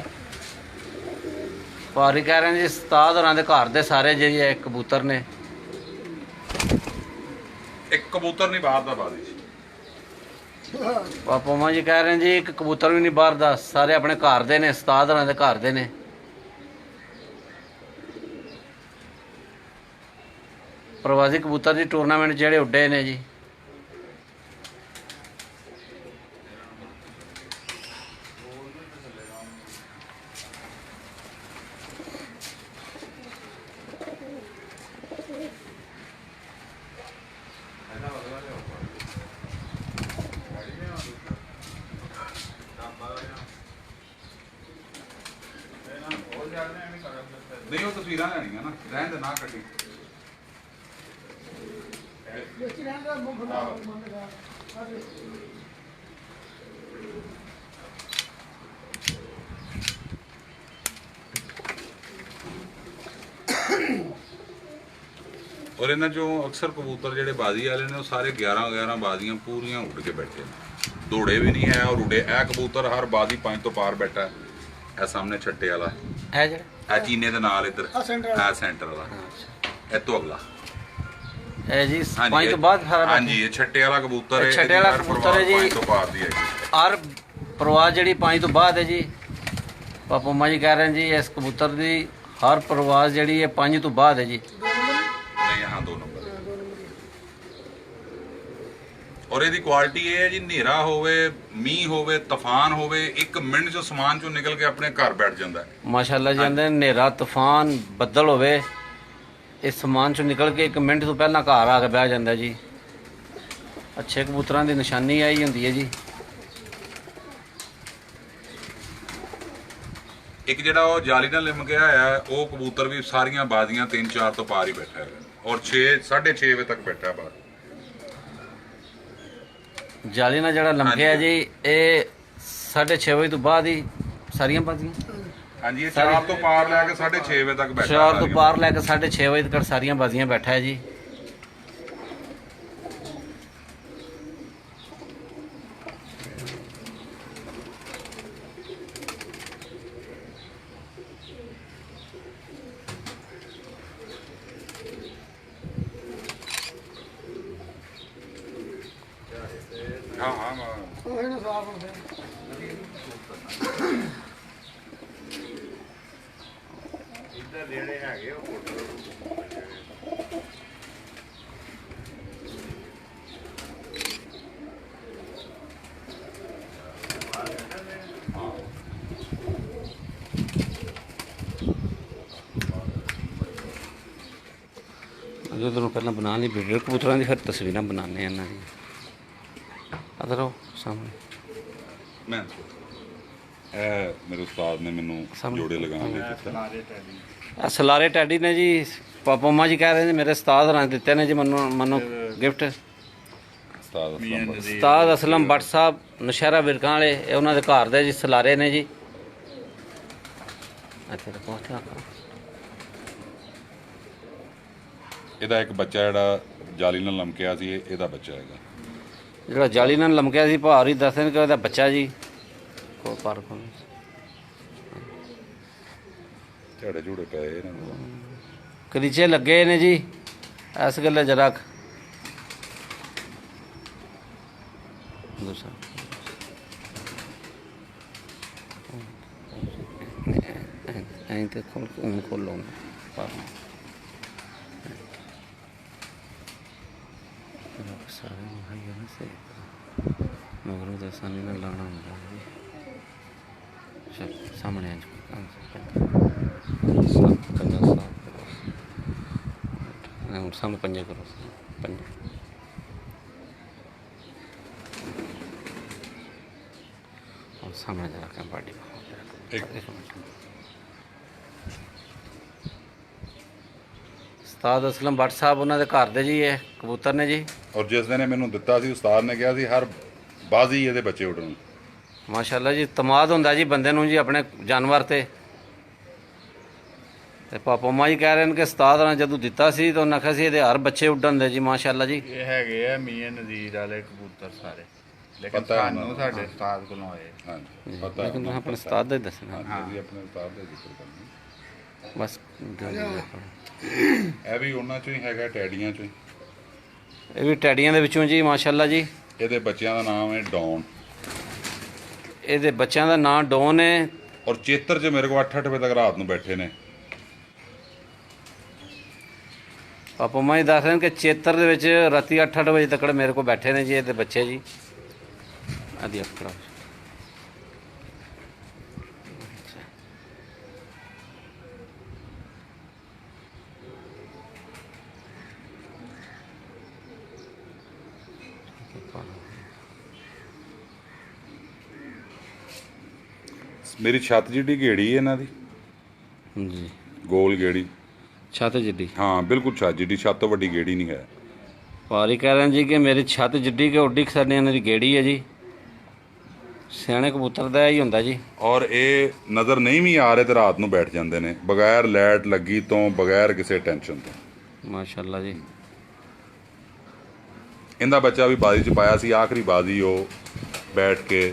और ये कह रहे हैं जी उस्ताद होरां दे घर दे सारे जी ये कबूतर ने। ਇੱਕ ਕਬੂਤਰ ਨਹੀਂ ਬਾਹਰ ਦਾ ਬਾਜ਼ੀ 'ਚ। ਪਾਪਾ ਮਾ ਜੀ ਕਹਿ ਰਹੇ ਨੇ ਜੀ ਇੱਕ ਕਬੂਤਰ ਵੀ ਨਹੀਂ ਬਾਹਰ ਦਾ, ਸਾਰੇ ਆਪਣੇ ਘਰ ਦੇ ਨੇ, ਉਸਤਾਦ ਹੋਰਾਂ ਦੇ ਘਰ ਦੇ ਨੇ। ਪ੍ਰਵਾਸੀ ਕਬੂਤਰ ਦੀ ਟੂਰਨਾਮੈਂਟ ਜਿਹੜੇ ਉੱਡੇ ਨੇ ਜੀ। ਨਹੀਂ ਉਹ ਤਸਵੀਰਾਂ ਲੈਣੀਆਂ ਨਾ, ਰਹਿਣ ਦੇ ਨਾ ਕੱਢੀ। ਦੇਖੀ ਰਹਿੰਦਾ ਮੁੰਡਾ ਮੰਨਦਾ ਔਰ ਇਹਨਾਂ ਚੋਂ ਅਕਸਰ ਕਬੂਤਰ ਜਿਹੜੇ ਬਾਜ਼ੀ ਵਾਲੇ ਨੇ ਉਹ ਸਾਰੇ 11 ਬਾਜ਼ੀਆਂ ਪੂਰੀਆਂ ਉੱਡ ਕੇ ਬੈਠੇ ਨੇ, ਦੌੜੇ ਵੀ ਨਹੀਂ ਹੈ ਔਰ ਉੱਡੇ। ਇਹ ਕਬੂਤਰ ਹਰ ਬਾਜ਼ੀ 5 ਤੋਂ ਪਾਰ ਬੈਠਾ ਹੈ। ਇਹ ਸਾਹਮਣੇ ਛੱਟੇ ਵਾਲਾ, ਇਹ ਜਿਹੜਾ ਇਹ ਚੀਨੇ ਦੇ ਨਾਲ ਇੱਧਰ, ਆਹ center ਇਹ ਸੈਂਟਰ ਵਾਲਾ, ਇਹ ਤੋਂ ਅਗਲਾ। ਇਹ ਜੀ ਹਾਂਜੀ, 5 ਤੋਂ ਬਾਅਦ ਸਾਰਾ ਹਾਂਜੀ ਇਹ ਛੱਟੇ ਵਾਲਾ ਕਬੂਤਰ ਹੈ। ਇਹ ਛੱਟੇ ਵਾਲਾ ਇਹਦੀ ਹਰ ਕਬੂਤਰ ਹੈ ਜੀ। 5 ਤੋਂ ਪਾਰ ਦੀ ਹੈ। ਹਰ ਪਰਵਾਜ਼ ਜਿਹੜੀ 5 ਤੋਂ ਬਾਅਦ ਹੈ ਜੀ। ਪਾਪਾ ਮਾ ਜੀ ਕਹਿ ਰਹੇ ਨੇ ਜੀ ਇਸ ਕਬੂਤਰ ਦੀ ਹਰ ਪਰਵਾਜ਼ ਜਿਹੜੀ ਹੈ 5 ਤੋਂ ਬਾਅਦ ਹੈ ਜੀ। ਨਹੀਂ ਹਾਂ 2 ਨੰਬਰ। ਔਰ ਇਹਦੀ ਕੁਆਲਿਟੀ ਇਹ ਹੈ ਜੀ, ਹਨੇਰਾ ਹੋਵੇ, ਮੀਂਹ ਹੋਵੇ, ਤੂਫਾਨ ਹੋਵੇ, 1 ਮਿੰਟ 'ਚ ਸਮਾਨ 'ਚੋਂ ਨਿਕਲ ਕੇ ਆਪਣੇ ਘਰ ਬੈਠ ਜਾਂਦਾ ਹੈ। ਮਾਸ਼ਾਅੱਲਾ ਜੀ ਕਹਿੰਦੇ ਹਨੇਰਾ ਤੂਫਾਨ ਬੱਦਲ ਹੋਵੇ, ਇਸ ਸਮਾਨ ਚੋਂ ਨਿਕਲ ਕੇ 1 ਮਿੰਟ ਤੋਂ ਪਹਿਲਾਂ ਘਰ ਆ ਕੇ ਬਹਿ ਜਾਂਦਾ ਜੀ। ਅੱਛੇ ਕਬੂਤਰਾਂ ਦੀ ਨਿਸ਼ਾਨੀ ਆਈ ਹੁੰਦੀ ਹੈ ਜੀ। ਇੱਕ ਜਿਹੜਾ ਉਹ ਜਾਲੀ ਨਾਲ ਲਿਮ ਗਿਆ ਹੈ, ਉਹ ਕਬੂਤਰ ਵੀ ਸਾਰੀਆਂ ਬਾਜ਼ੀਆਂ 3-4 ਤੋਂ ਪਾਰ ਹੀ ਬੈਠਾ ਹੈ ਔਰ 6:30 ਵਜੇ ਤੱਕ ਬੈਠਾ ਬਾਹਰ। ਜਾਲੀ ਨਾਲ ਜਿਹੜਾ ਲੰਘਿਆ ਜੀ, ਇਹ 6:30 ਵਜੇ ਤੋਂ ਬਾਅਦ ਹੀ ਸਾਰੀਆਂ ਬਾਜ਼ੀਆਂ, ਹਾਂਜੀ ਇਹ 4 ਤੋਂ ਪਾਰ ਲੈ ਕੇ 6:30 ਵਜੇ ਤੱਕ ਬੈਠਾ। 4 ਤੋਂ ਪਾਰ ਲੈ ਕੇ 6:30 ਵਜੇ ਤੱਕ ਸਾਰੀਆਂ ਬਾਜ਼ੀਆਂ ਬੈਠਾ ਹੈ ਜੀ। ਹਾਂ ਹਾਂ ਉਹ ਇਹਨਾਂ ਸਾਫ ਹੁੰਦਾ ਇੱਧਰ ਜਿਹੜੇ ਹੈਗੇ ਉਹ ਫੋਟੋ ਅਜੇ ਤੋਂ ਪਹਿਲਾਂ ਬਣਾ ਲਈ ਵੀਡੀਓ ਕਬੂਤਰਾਂ ਦੀ, ਫਿਰ ਤਸਵੀਰਾਂ ਬਣਾਉਂਦੇ ਇਹਨਾਂ ਦੀ। ਅਦਰ ਉਹ ਸਾਹਮਣੇ ਮੈਂ ਇਹ ਮੇਰੇ ਉਸਤਾਦ ਨੇ ਮੈਨੂੰ ਸਾਹਮਣੇ। ਜੋੜੇ ਲਗਾਉਣ ਲਈ ਦਿੱਤਾ। ਸਲਾਰੇ ਟੈਡੀ ਆਹ ਸਲਾਰੇ ਟੈਡੀ ਨੇ ਜੀ। ਪਾਪਾ ਮਾ ਜੀ ਕਹਿ ਰਹੇ ਨੇ ਮੇਰੇ ਉਸਤਾਦ ਹੋਰਾਂ ਨੇ ਦਿੱਤੇ ਨੇ ਜੀ ਮੈਨੂੰ ਗਿਫਟ। ਉਸਤਾਦ ਅਸਲਮ ਬਖਸ਼। ਉਸਤਾਦ ਅਸਲਮ ਬੱਟ ਸਾਹਿਬ ਨਸ਼ਹਿਰਾ ਵਿਰਕਾਂ ਵਾਲੇ, ਇਹ ਉਹਨਾਂ ਦੇ ਘਰ ਦੇ ਜੀ ਸਲਾਰੇ ਨੇ ਜੀ। ਇੱਥੇ ਤਾਂ ਪਹੁੰਚ ਗਿਆ। ਇਹਦਾ ਇੱਕ ਬੱਚਾ ਜਿਹੜਾ ਜਾਲੀ ਨਾਲ ਲਮਕਿਆ ਸੀ, ਇਹਦਾ ਬੱਚਾ ਹੈਗਾ। ਜਿਹੜਾ ਜਾਲੀ ਨਾਲ ਲਮਕਿਆ ਸੀ ਭਾਰ ਹੀ ਦੱਸਦੇ ਨੇ ਕਿ ਉਹਦਾ ਬੱਚਾ ਜੀ। ਕੋ ਪਰ ਕੋ ਝੜੇ ਝੂੜੇ ਪਏ ਇਹਨਾਂ ਨੂੰ। ਕਰੀਚੇ ਲੱਗੇ ਨੇ ਜੀ, ਇਸ ਗੱਲੇ ਜਰਾ ਦੂਸਰਾ ਐਂ ਤੇ ਖੋਲੋ ਪਰ ਸਾਰੇ ਮੁਹੱਈਆ ਨਾ ਸੇ ਮਗਰੋਂ ਦਾ ਸਾਨੀ ਨਾਲ ਲਾਣਾ ਹੁੰਦਾ ਜੀ। ਚਲ ਸਾਹਮਣੇ ਆ ਜੀ ਪੰਜਾ ਸਾਹ ਹੁਣ ਸਾਹਮਣੇ ਪੰਜਾ ਕਰੋ ਪੰਜਾ और सामने जरा के पार्टी उस्ताद असलम भट्ट साहब उन्होंने घर दे जी ये कबूतर ने जी। ਔਰ ਜਿਸ ਦਿਨ ਇਹ ਮੈਨੂੰ ਦਿੱਤਾ ਸੀ, ਉਸਤਾਦ ਨੇ ਕਿਹਾ ਸੀ ਹਰ ਬਾਜ਼ੀ ਇਹਦੇ ਬੱਚੇ ਉੱਡਣ। माशाल्लाह जी तमाद होंदा जी बंदे नूं जी अपने जानवर ते पापा मा जी कह रहे हैं कि उस्ताद ने जदों दिता सी तो उन्हें आखिया सी इहदे हर बच्चे उड्डन दे जी माशाल्लाह जी। ਇਹ ਹੈਗੇ ਆ ਮੀਆਂ ਨਜ਼ੀਰ ਵਾਲੇ ਕਬੂਤਰ ਸਾਰੇ, ਲੇਕਿਨ ਪਤਾ ਹੈ ਸਾਨੂੰ ਉਹਨਾਂ ਸਾਡੇ ਨੂੰ। ਉਸਤਾਦ ਕੋਲੋਂ ਆਏ। ਹਾਂਜੀ ਪਤਾ लेकिन तुसें अपने उस्ताद दा ही दसना ਹਾਂਜੀ ਆਪਣੇ ਉਸਤਾਦ ਦਾ ਜ਼ਿਕਰ ਕਰਨਾ। बस ਇਹ ਵੀ ਉਹਨਾਂ ਚੋਂ ਹੀ ਹੈਗਾ, ਟੈਡੀਆਂ ਚੋਂ ਹੀ। ਇਹ ਵੀ ਟੈਡੀਆਂ ਦੇ ਵਿੱਚੋਂ ਜੀ ਮਾਸ਼ਾਅੱਲਾ ਜੀ। ਇਹਦੇ ਬੱਚਿਆਂ ਦਾ ਨਾਮ ਹੈ ਡੌਨ। ਇਹਦੇ ਬੱਚਿਆਂ ਦਾ ਨਾਂ ਡੌਨ ਹੈ। ਔਰ ਚੇਤਰ 'ਚ ਮੇਰੇ ਕੋਲ 8-8 ਵਜੇ ਤੱਕ ਰਾਤ ਨੂੰ ਬੈਠੇ ਨੇ। ਪਾਪਾ ਮਾਂ ਜੀ ਦੱਸ ਰਹੇ ਨੇ ਕਿ ਚੇਤਰ ਦੇ ਵਿੱਚ ਰਾਤੀ 8-8 ਵਜੇ ਤੱਕ ਮੇਰੇ ਕੋਲ ਬੈਠੇ ਨੇ ਜੀ ਇਹਦੇ ਬੱਚੇ ਜੀ। ਆਦੀ ਅਕੜਾ ਮੇਰੀ ਛੱਤ ਜਿੱਡੀ ਗੇੜੀ ਹੈ ਇਹਨਾਂ ਦੀ, ਜੀ ਗੋਲ ਗੇੜੀ। ਛੱਤ ਜਿੱਡੀ, ਹਾਂ ਬਿਲਕੁਲ ਛੱਤ ਜਿੱਡੀ, ਛੱਤ ਤੋਂ ਵੱਡੀ ਗੇੜੀ ਨਹੀਂ ਹੈ। ਪਾਰੀ ਕਹਿ ਰਹੇ ਜੀ ਕਿ ਮੇਰੀ ਛੱਤ ਜਿੱਡੀ ਕਿ ਉੱਡੀ ਸਾਡੇ ਇਹਨਾਂ ਦੀ ਗੇੜੀ ਹੈ ਜੀ। ਸਿਆਣੇ ਕਬੂਤਰ ਦਾ ਹੀ ਹੁੰਦਾ ਜੀ। ਔਰ ਇਹ ਨਜ਼ਰ ਨਹੀਂ ਵੀ ਆ ਰਹੇ ਤੇ ਰਾਤ ਨੂੰ ਬੈਠ ਜਾਂਦੇ ਨੇ ਬਗੈਰ ਲਾਈਟ ਲੱਗੀ ਤੋਂ, ਬਗੈਰ ਕਿਸੇ ਟੈਨਸ਼ਨ ਤੋਂ। ਮਾਸ਼ਾਅੱਲਾ ਜੀ। ਇਹਦਾ ਬੱਚਾ ਵੀ ਬਾਜ਼ੀ 'ਚ ਪਾਇਆ ਸੀ, ਆਖਰੀ ਬਾਜ਼ੀ ਉਹ ਬੈਠ ਕੇ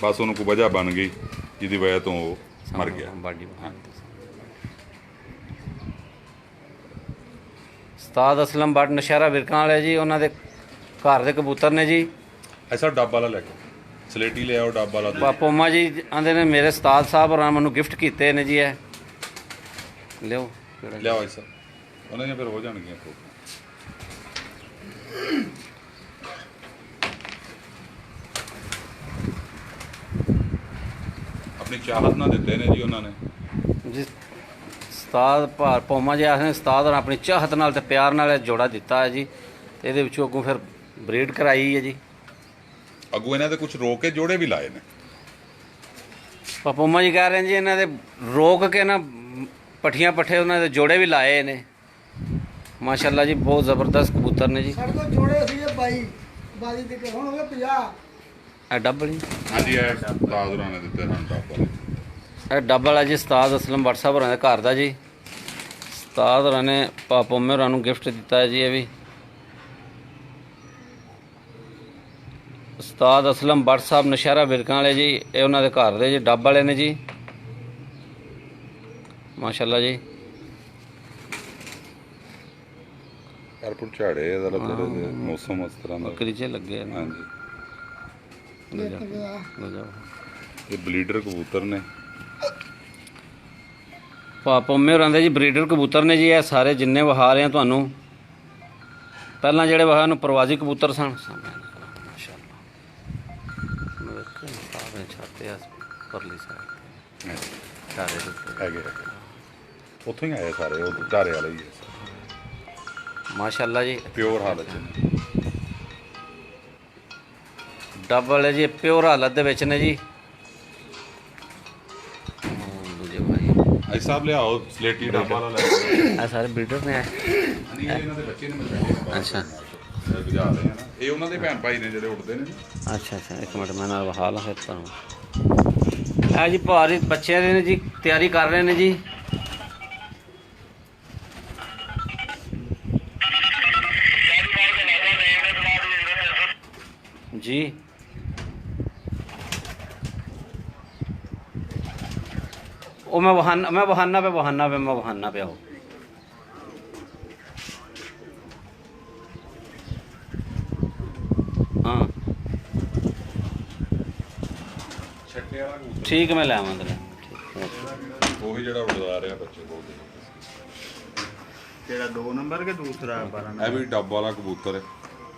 ਬਸ ਉਹਨੂੰ ਕੋਈ ਵਜ੍ਹਾ ਬਣ ਗਈ ਜਿਹਦੀ ਵਜ੍ਹਾ ਤੋਂ ਉਹ ਮਰ ਗਿਆ। ਬਾਡੀ ਉਸਤਾਦ ਅਸਲਮ ਬੱਟ ਨਸ਼ਹਿਰਾ ਵਿਰਕਾਂ ਵਾਲੇ ਜੀ, ਉਹਨਾਂ ਦੇ ਘਰ ਦੇ ਕਬੂਤਰ ਨੇ ਜੀ। ਐਸਾ ਡੱਬ ਵਾਲਾ ਲੈ ਕੇ ਸਲੇਟੀ ਲੈ ਆਓ, ਡੱਬ ਵਾਲਾ। ਪਾਪੋਮਾ ਜੀ ਆਂਦੇ ਨੇ ਮੇਰੇ ਉਸਤਾਦ ਸਾਹਿਬ ਹੋਰਾਂ ਮੈਨੂੰ ਗਿਫਟ ਕੀਤੇ ਨੇ ਜੀ। ਇਹ ਲਿਓ ਲਿਆਓ ਐਸਾ, ਉਹਨਾਂ ਦੀਆਂ ਫਿਰ ਹੋ ਜਾਣਗੀਆਂ ਫੋਟੋ। ਆਪਣੀ ਚਾਹਤ ਨਾਲ ਦਿੱਤੇ ਨੇ ਜੀ ਉਹਨਾਂ ਨੇ ਜੀ। ਉਸਤਾਦ ਪਾਪੋਮਾ ਜੀ ਆਖਦੇ ਨੇ ਉਸਤਾਦ ਹੋਰਾਂ ਆਪਣੀ ਚਾਹਤ ਨਾਲ ਤੇ ਪਿਆਰ ਨਾਲ ਇਹ ਜੋੜਾ ਦਿੱਤਾ ਹੈ ਜੀ। ਤੇ ਇਹਦੇ ਵਿੱਚੋਂ ਅੱਗੋਂ ਫਿਰ ਬਰੀਡ ਕਰਾਈ ਹੈ ਜੀ। ਅੱਗੋਂ ਇਹਨਾਂ ਦੇ ਕੁਝ ਰੋਕ ਕੇ ਜੋੜੇ ਵੀ ਲਾਏ ਨੇ। ਪਾਪੋਮਾ ਜੀ ਕਹਿ ਰਹੇ ਨੇ ਜੀ ਇਹਨਾਂ ਦੇ ਰੋਕ ਕੇ ਨਾ ਪੱਠੀਆਂ ਪੱਠੇ ਉਹਨਾਂ ਦੇ ਜੋੜੇ ਵੀ ਲਾਏ ਨੇ। ਮਾਸ਼ਾਅੱਲਾ ਜੀ ਬਹੁਤ ਜ਼ਬਰਦਸਤ ਕਬੂਤਰ ਨੇ ਜੀ। ਸਾਡੇ ਕੋਲ ਜੋੜੇ ਸੀ 22 ਬਾਜੀ ਦੇ ਕੇ ਹੁਣ ਹੋ ਗਏ 50। ਇਹ ਡੱਬਲ ਜੀ, ਹਾਂਜੀ ਇਹ ਉਸਤਾਦ ਹੋਰਾਂ ਨੇ ਦਿੱਤੇ ਹਨ ਡੱਬ ਵਾਲੇ। ਇਹ ਡੱਬਲ ਵਾਲਾ ਜੀ ਉਸਤਾਦ ਅਸਲਮ ਬੱਟ ਸਾਹਿਬ ਹੋਰਾਂ ਦੇ ਘਰ ਦਾ ਜੀ। ਉਸਤਾਦ ਹੋਰਾਂ ਨੇ ਪਾਪੋਮੇ ਹੋਰਾਂ ਨੂੰ ਗਿਫਟ ਦਿੱਤਾ ਹੈ ਜੀ। ਇਹ ਵੀ ਉਸਤਾਦ ਅਸਲਮ ਬੱਟ ਸਾਹਿਬ ਨਸ਼ਹਿਰਾ ਵਿਰਕਾਂ ਵਾਲੇ ਜੀ, ਇਹ ਉਹਨਾਂ ਦੇ ਘਰ ਦੇ ਜੀ, ਡੱਬ ਵਾਲੇ ਨੇ ਜੀ। ਮਾਸ਼ਾਅੱਲਾ ਜੀ। ਐਰਪੋਰਟ ਝਾੜੇ ਇਹਦਾ ਥੋੜੇ ਜਿਹੇ ਮੌਸਮ ਇਸ ਤਰ੍ਹਾਂ ਦਾ। ਕਰੀਚੇ ਲੱਗੇ ਨੇ। ਹਾਂਜੀ ਲੈ ਜਾਓ। ਇਹ ਬਲੀਡਰ ਕਬੂਤਰ ਨੇ। ਪਾਪੋਮੇ ਹੋਰਾਂ ਦੇ ਜੀ ਬਰੀਡਰ ਕਬੂਤਰ ਨੇ ਜੀ। ਇਹ ਸਾਰੇ ਜਿੰਨੇ ਵਿਖਾ ਰਹੇ ਆ ਤੁਹਾਨੂੰ, ਪਹਿਲਾਂ ਜਿਹੜੇ ਵਿਖਾ ਨੂੰ ਪ੍ਰਵਾਜ਼ੀ ਕਬੂਤਰ ਸਨ। ਛਾਤੇ ਆ ਪਰਲੀ ਸਾਈਡ ਚਾਰੇ ਦੇ ਉੱਤੇ ਹੈਗੇ ਉੱਥੋਂ ਹੀ ਆਏ ਸਾਰੇ, ਉਹ ਝਾਰੇ ਵਾਲੇ ਹੀ ਹੈ। ਮਾਸ਼ਾਅੱਲਾ ਜੀ। ਪਿਓਰ ਹਾਲਤ 'ਚ ਨੇ। ਡੱਬ ਵਾਲੇ ਜੀ ਪਿਓਰ ਹਾਲਤ ਦੇ ਵਿੱਚ ਨੇ ਜੀ। ਦੂਜੇ ਭਾਈ ਆਈ ਸਾਹਿਬ ਲਿਆਓ ਸਲੇਟੀ ਡੱਬ ਵਾਲਾ ਲੈ ਕੇ। ਆ ਸਾਰੇ ਬਰੀਡਰ ਨੇ। ਨਹੀਂ ਇਹਨਾਂ ਦੇ ਬੱਚੇ ਨੇ ਮੇਰੇ ਅੱਛਾ ਬੁਝਾ ਰਹੇ ਆ ਨਾ, ਇਹ ਉਹਨਾਂ ਦੇ ਭੈਣ ਭਾਈ ਨੇ ਜਿਹੜੇ ਉੱਡਦੇ ਨੇ। ਅੱਛਾ ਇੱਕ ਮਿੰਟ ਮੈਂ ਨਾਲ ਵਿਖਾ ਲਾਂ ਫਿਰ ਤੁਹਾਨੂੰ। ਇਹ ਜੀ ਭਾਰੀ ਬੱਚੇ ਨੇ ਜੀ, ਤਿਆਰੀ ਕਰ ਰਹੇ ਨੇ ਜੀ। ਜੀ ਉਹ मैं बहाना पे हो। हाँ ਛੱਟੇ ਵਾਲਾ ਕਬੂਤਰ ठीक है मैं ले आवा अंदर। ਉਹੀ ਜਿਹੜਾ ਉੱਡਦਾ ਰਿਹਾ ਬੱਚੇ ਬਹੁਤ। ਕਿਹੜਾ 2 ਨੰਬਰ ਕੇ ਦੂਸਰਾ 12 ਇਹ ਵੀ ਡੱਬ ਵਾਲਾ ਕਬੂਤਰ ਹੈ।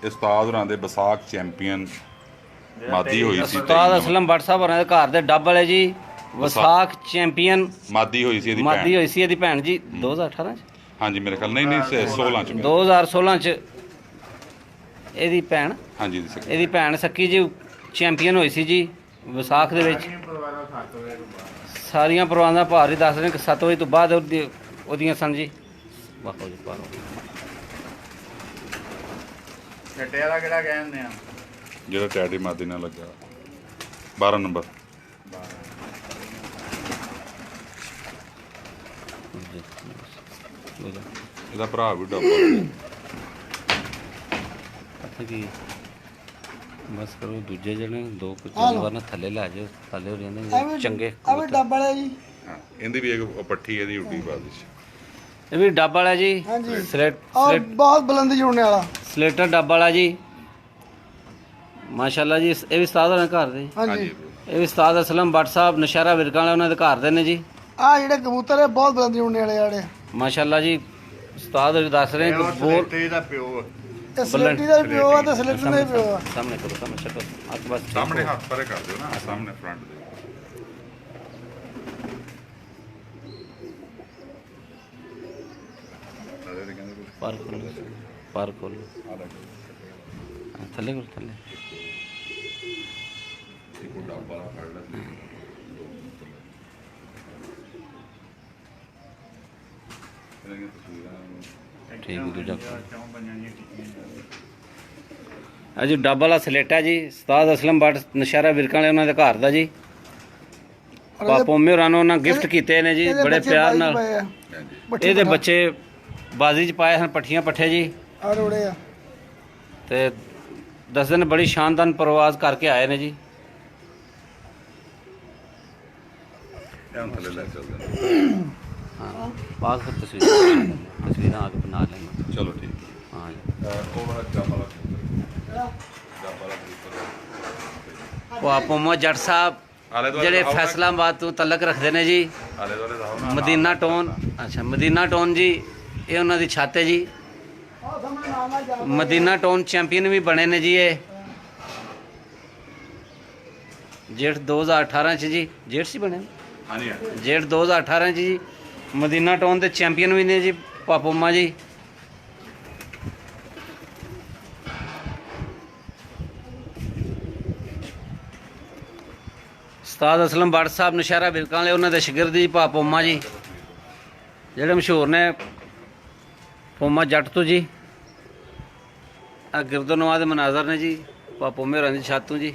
ਇਹ ਉਸਤਾਦ ਹੋਰਾਂ ਦੇ ਵਿਸਾਖ ਚੈਂਪੀਅਨ ਮਾਦੀ ਹੋਈ ਸੀ। ਉਸਤਾਦ ਅਸਲਮ ਬੱਟ ਸਾਹਿਬ ਹੋਰਾਂ ਦੇ ਘਰ ਦੇ ਡੱਬ ਵਾਲੇ ਜੀ। ਵਿਸਾਖ ਚੈਂਪੀਅਨ ਮਾਦੀ ਹੋਈ ਸੀ ਇਹਦੀ ਮਾਦੀ ਭੈਣ। ਹੋਈ ਸੀ ਇਹਦੀ ਭੈਣ ਜੀ 2018 ਚ। ਹਾਂਜੀ ਮੇਰੇ ਖਿਆਲ ਨਹੀਂ 16 ਚ। 2016 ਚ ਇਹਦੀ ਭੈਣ ਹਾਂਜੀ ਇਹਦੀ ਭੈਣ ਸੱਕੀ ਜੀ ਚੈਂਪੀਅਨ ਹੋਈ ਸੀ ਜੀ ਵਿਸਾਖ ਦੇ ਵਿੱਚ। ਸਾਰੀਆਂ ਪਰਵਾਨਾਂ ਭਾਰ ਹੀ ਦੱਸ ਰਹੇ ਕਿ 7 ਵਜੇ ਤੋਂ ਬਾਅਦ ਉਹਦੀਆਂ ਸਨ ਜੀ। ਬਾਹੋ ਜੀ ਪਾਰੋ ਛੱਟੇ ਵਾਲਾ ਕਿਹੜਾ ਕਹਿੰਦੇ ਆ? ਜਿਹੜਾ ਟੈਡੀ ਮਾਦੀ ਨਾਲ ਲੱਗਾ 12 ਨੰਬਰ। ਇਹਦਾ ਭਰਾ ਵੀ ਡੱਬ ਵਾਲਾ। ਕੀ ਬਸ ਕਰੋ ਦੂਜੇ ਜਣੇ ਦੋ ਕੁ ਜਾਨਵਰ ਨਾ ਥੱਲੇ ਲੈ ਜਾਓ, ਥੱਲੇ ਹੋ ਜਾਂਦੇ ਚੰਗੇ। ਆ ਵੀ ਡੱਬ ਵਾਲੇ ਜੀ। ਹਾਂ ਇਹਦੀ ਵੀ ਇੱਕ ਪੱਠੀ ਇਹਦੀ ਉੱਡੀ ਬਾਜ਼ੀ 'ਚ। ਇਹ ਵੀ ਡੱਬ ਵਾਲਾ ਜੀ। ਹਾਂਜੀ। ਸਲੇਟ ਔਰ ਬਹੁਤ ਬੁਲੰਦ ਜੁੜਨੇ ਵਾਲਾ। ਸਲੇਟਰ ਡੱਬ ਵਾਲਾ ਜੀ। ਮਾਸ਼ਾਅੱਲਾ ਜੀ ਇਹ ਵੀ ਉਸਤਾਦ ਹੋਣੇ ਘਰ ਦੇ ਜੀ। ਹਾਂਜੀ ਇਹ ਵੀ ਉਸਤਾਦ ਅਸਲਮ ਬੱਟ ਸਾਹਿਬ ਨਸ਼ਹਿਰਾ ਵਿਰਕਾਂ ਵਾਲੇ ਉਹਨਾਂ ਦੇ ਘਰ ਦੇ ਨੇ ਜੀ। ਆ ਜਿਹੜੇ ਕਬੂਤਰ ਹੈ ਬਹੁਤ ਬੁਲੰਦੀ ਉੜਨੇ ਵਾਲੇ ਆੜੇ ਮਾਸ਼ਾਅੱਲਾ ਜੀ ਉਸਤਾਦ ਵੀ ਦੱਸ ਰਹੇ ਕਿ ਬੋਲ ਤੇ ਇਹਦਾ ਪਿਓ ਇਹ ਸਲੇਟੀ ਦਾ ਵੀ ਪਿਓ ਆ ਤੇ ਸਲੇਟੀ ਦਾ ਵੀ ਪਿਓ ਆ। ਸਾਹਮਣੇ ਕਰੋ ਸਾਹਮਣੇ ਛੱਡੋ ਹੱਥ ਬਸ ਸਾਹਮਣੇ ਹੱਥ ਪਰੇ ਕਰ ਦਿਓ ਨਾ ਸਾਹਮਣੇ ਫਰੰਟ ਦੇ ਅਰੇ ਦੇ ਕਹਿੰਦੇ ਪਾਰ ਖੋਲੋ ਪਾਰ ਖੋਲੋ ਥੱਲੇ ਕਰੋ ਥੱਲੇ ਕੋਈ ਡੱਬਾ ਫੜ ਲੈ ਇਹਨਾਂ ਤਸਵੀਰਾਂ ਠੀਕ ਹੈ ਦੂਜਾ ਚੌਂ ਪੰਜਾਂ ਦੀਆਂ ਟਿੱਕੀਆਂ ਆ ਜੀ ਡੱਬ ਵਾਲਾ ਸਲੇਟਾ ਜੀ ਉਸਤਾਦ ਅਸਲਮ ਬੱਟ ਨਸ਼ਹਿਰਾ ਵਿਰਕਾਂ ਵਾਲੇ ਉਹਨਾਂ ਦੇ ਘਰ ਦਾ ਜੀ। ਪਾਪਾ ਉਮੇ ਹੋਰਾਂ ਨੂੰ ਉਹਨਾਂ ਗਿਫਟ ਕੀਤੇ ਨੇ ਜੀ ਇਹਦੇ ਬੜੇ ਬੱਚੇ ਪਿਆਰ ਬਾਈ ਨਾਲ। ਪਏ ਆ। ਇਹਦੇ ਬੱਚੇ ਬਾਜ਼ੀ 'ਚ ਪਾਏ ਹਨ ਪੱਠੀਆਂ ਪੱਠੇ ਜੀ ਆ ਰੋੜੇ ਆ ਤੇ 10 ਦਿਨ ਬੜੀ ਸ਼ਾਨਦਾਰ ਪ੍ਰਵਾਜ਼ ਕਰਕੇ ਆਏ ਨੇ ਜੀ। ਇਹ ਹੁਣ ਥੱਲੇ ਲੈ ਚੱਲਦੇ ਨੇ ਹਾਂ ਬਾਅਦ ਫਿਰ ਤਸਵੀਰਾਂ ਆ ਕੇ ਬਣਾ ਲੈਣਾ। ਚਲੋ ਠੀਕ ਹਾਂ ਜੀ ਉਹ ਵਾਲਾ ਡੱਬਾ ਵਾਲਾ ਡੱਬਾ ਵਾਲਾ ਪਾਪਾ ਉਮਾ ਜੱਟ ਸਾਹਿਬ ਆਲੇ ਦੁਆਲੇ ਜਿਹੜੇ ਦਿਖਾਓ ਨਾ। ਫੈਸਲਾਬਾਦ ਤੋਂ ਤਲਕ ਰੱਖਦੇ ਨੇ ਜੀ। ਆਲੇ ਦੁਆਲੇ ਦਿਖਾਓ ਨਾ ਮਦੀਨਾ ਟੋਨ ਅੱਛਾ ਮਦੀਨਾ ਟੋਨ ਜੀ ਇਹ ਉਹਨਾਂ ਦੀ ਛੱਤ ਹੈ ਜੀ। ਆ ਸਾਹਮਣੇ ਨਾਮ ਆ ਜਾ ਮਦੀਨਾ ਟਾਊਨ ਚੈਂਪੀਅਨ ਵੀ ਬਣੇ ਨੇ ਜੀ ਇਹ ਜੇਠ 2018 ਚ ਜੀ ਜੇਠ ਸੀ ਬਣੇ ਹਾਂਜੀ ਜੇਠ 2018 ਚ ਜੀ ਮਦੀਨਾ ਟਾਊਨ ਦੇ ਚੈਂਪੀਅਨ ਵੀ ਨੇ ਜੀ ਪਾਪੋਮਾ ਜੀ। ਉਸਤਾਦ ਅਸਲਮ ਬੱਟ ਸਾਹਿਬ ਨਸ਼ਹਿਰਾ ਵਿਰਕਾਂ ਵਾਲੇ ਉਹਨਾਂ ਦੇ ਸ਼ਾਗਿਰਦ ਜੀ ਪਾਪੋਮਾ ਜੀ ਜਿਹੜੇ ਮਸ਼ਹੂਰ ਨੇ ਪੋਮਾ ਜੱਟ ਤੋਂ ਜੀ। ਆ ਗਿਰਦਨਵਾ ਦੇ ਮਨਾਜ਼ਰ ਨੇ ਜੀ ਪਾਪੋ ਮੇਰਾਂ ਦੀ ਛੱਤ ਤੋਂ ਜੀ।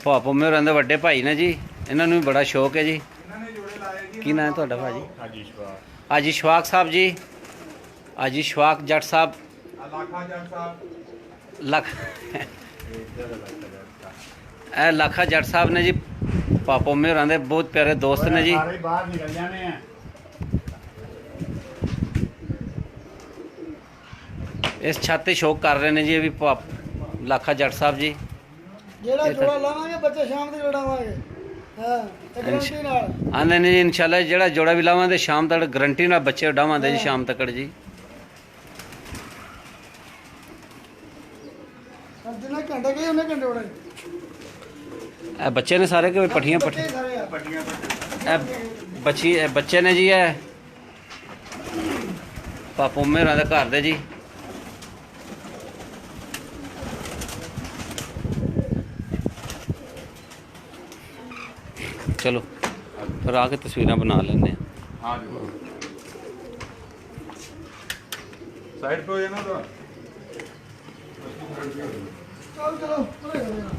ਪਾਪੋ ਮੇਰਾਂ ਦੇ ਵੱਡੇ ਭਾਈ ਨੇ ਜੀ ਇਹਨਾਂ ਨੂੰ ਵੀ ਬੜਾ ਸ਼ੌਕ ਹੈ ਜੀ। ਕੀ ਨਾਂ ਹੈ ਤੁਹਾਡਾ ਭਾਜੀ? ਹਾਜੀ ਸ਼ਵਾ ਆਜੀ ਸ਼ਵਾਕ ਸਾਹਿਬ ਜੀ। ਆਜੀ ਸ਼ਵਾਕ ਜੱਟ ਸਾਹਿਬ ਲਾਖਾ ਜੱਟ ਸਾਹਿਬ ਲੱਖ ਇਹ ਲੱਖਾ ਜੱਟ ਸਾਹਿਬ ਨੇ ਜੀ ਪਾਪੋ ਮੇਰਾਂ ਦੇ ਬਹੁਤ ਪਿਆਰੇ ਦੋਸਤ ਨੇ ਜੀ। ਸਾਰੇ ਬਾਹਰ ਨਿਕਲ ਜਾਣੇ ਆ ਇਸ ਛੱਤ ਤੇ ਸ਼ੌਕ ਕਰ ਰਹੇ ਨੇ ਜੀ ਇਹ ਵੀ ਲੱਖਾ ਜੱਟ ਸਾਹਿਬ ਜੀ। ਜਿਹੜਾ ਜੋੜਾ ਲਾਵਾਂਗੇ ਬੱਚੇ ਸ਼ਾਮ ਦੇ ਜੋੜਾਵਾਂਗੇ ਹਾਂ ਤੇ ਗਰੰਟੀ ਨਾਲ ਆਂਦੇ ਨੇ ਜੀ ਇਨਸ਼ਾਅੱਲਾ ਜਿਹੜਾ ਜੋੜਾ ਵੀ ਲਾਵਾਂਗੇ ਸ਼ਾਮ ਤੱਕ ਗਰੰਟੀ ਨਾਲ ਬੱਚੇ ਉਡਾਵਾਂਗੇ ਜੀ ਸ਼ਾਮ ਤੱਕ ਜੀ। ਜਿੰਨਾ ਘੰਟੇ ਗਏ ਉਹਨੇ ਘੰਟੇ ਉੜੇ ਇਹ ਬੱਚੇ ਨੇ ਸਾਰੇ ਕਿ ਪੱਠੀਆਂ ਬੱਚੇ ਸਾਰੇ ਆ ਇਹ ਬੱਚੇ ਨੇ ਜੀ ਇਹ ਪਾਪੋ ਮੇਰਾਂ ਦੇ ਘਰ ਦੇ ਜੀ। ਚਲੋ ਫਿਰ ਆ ਕੇ ਤਸਵੀਰਾਂ ਬਣਾ ਲੈਂਦੇ ਆ। हाँ जी साइड पे हो जाना तो ਚਲੋ ਚਲੋ ਉਰੇ ਹੋ ਜਾ।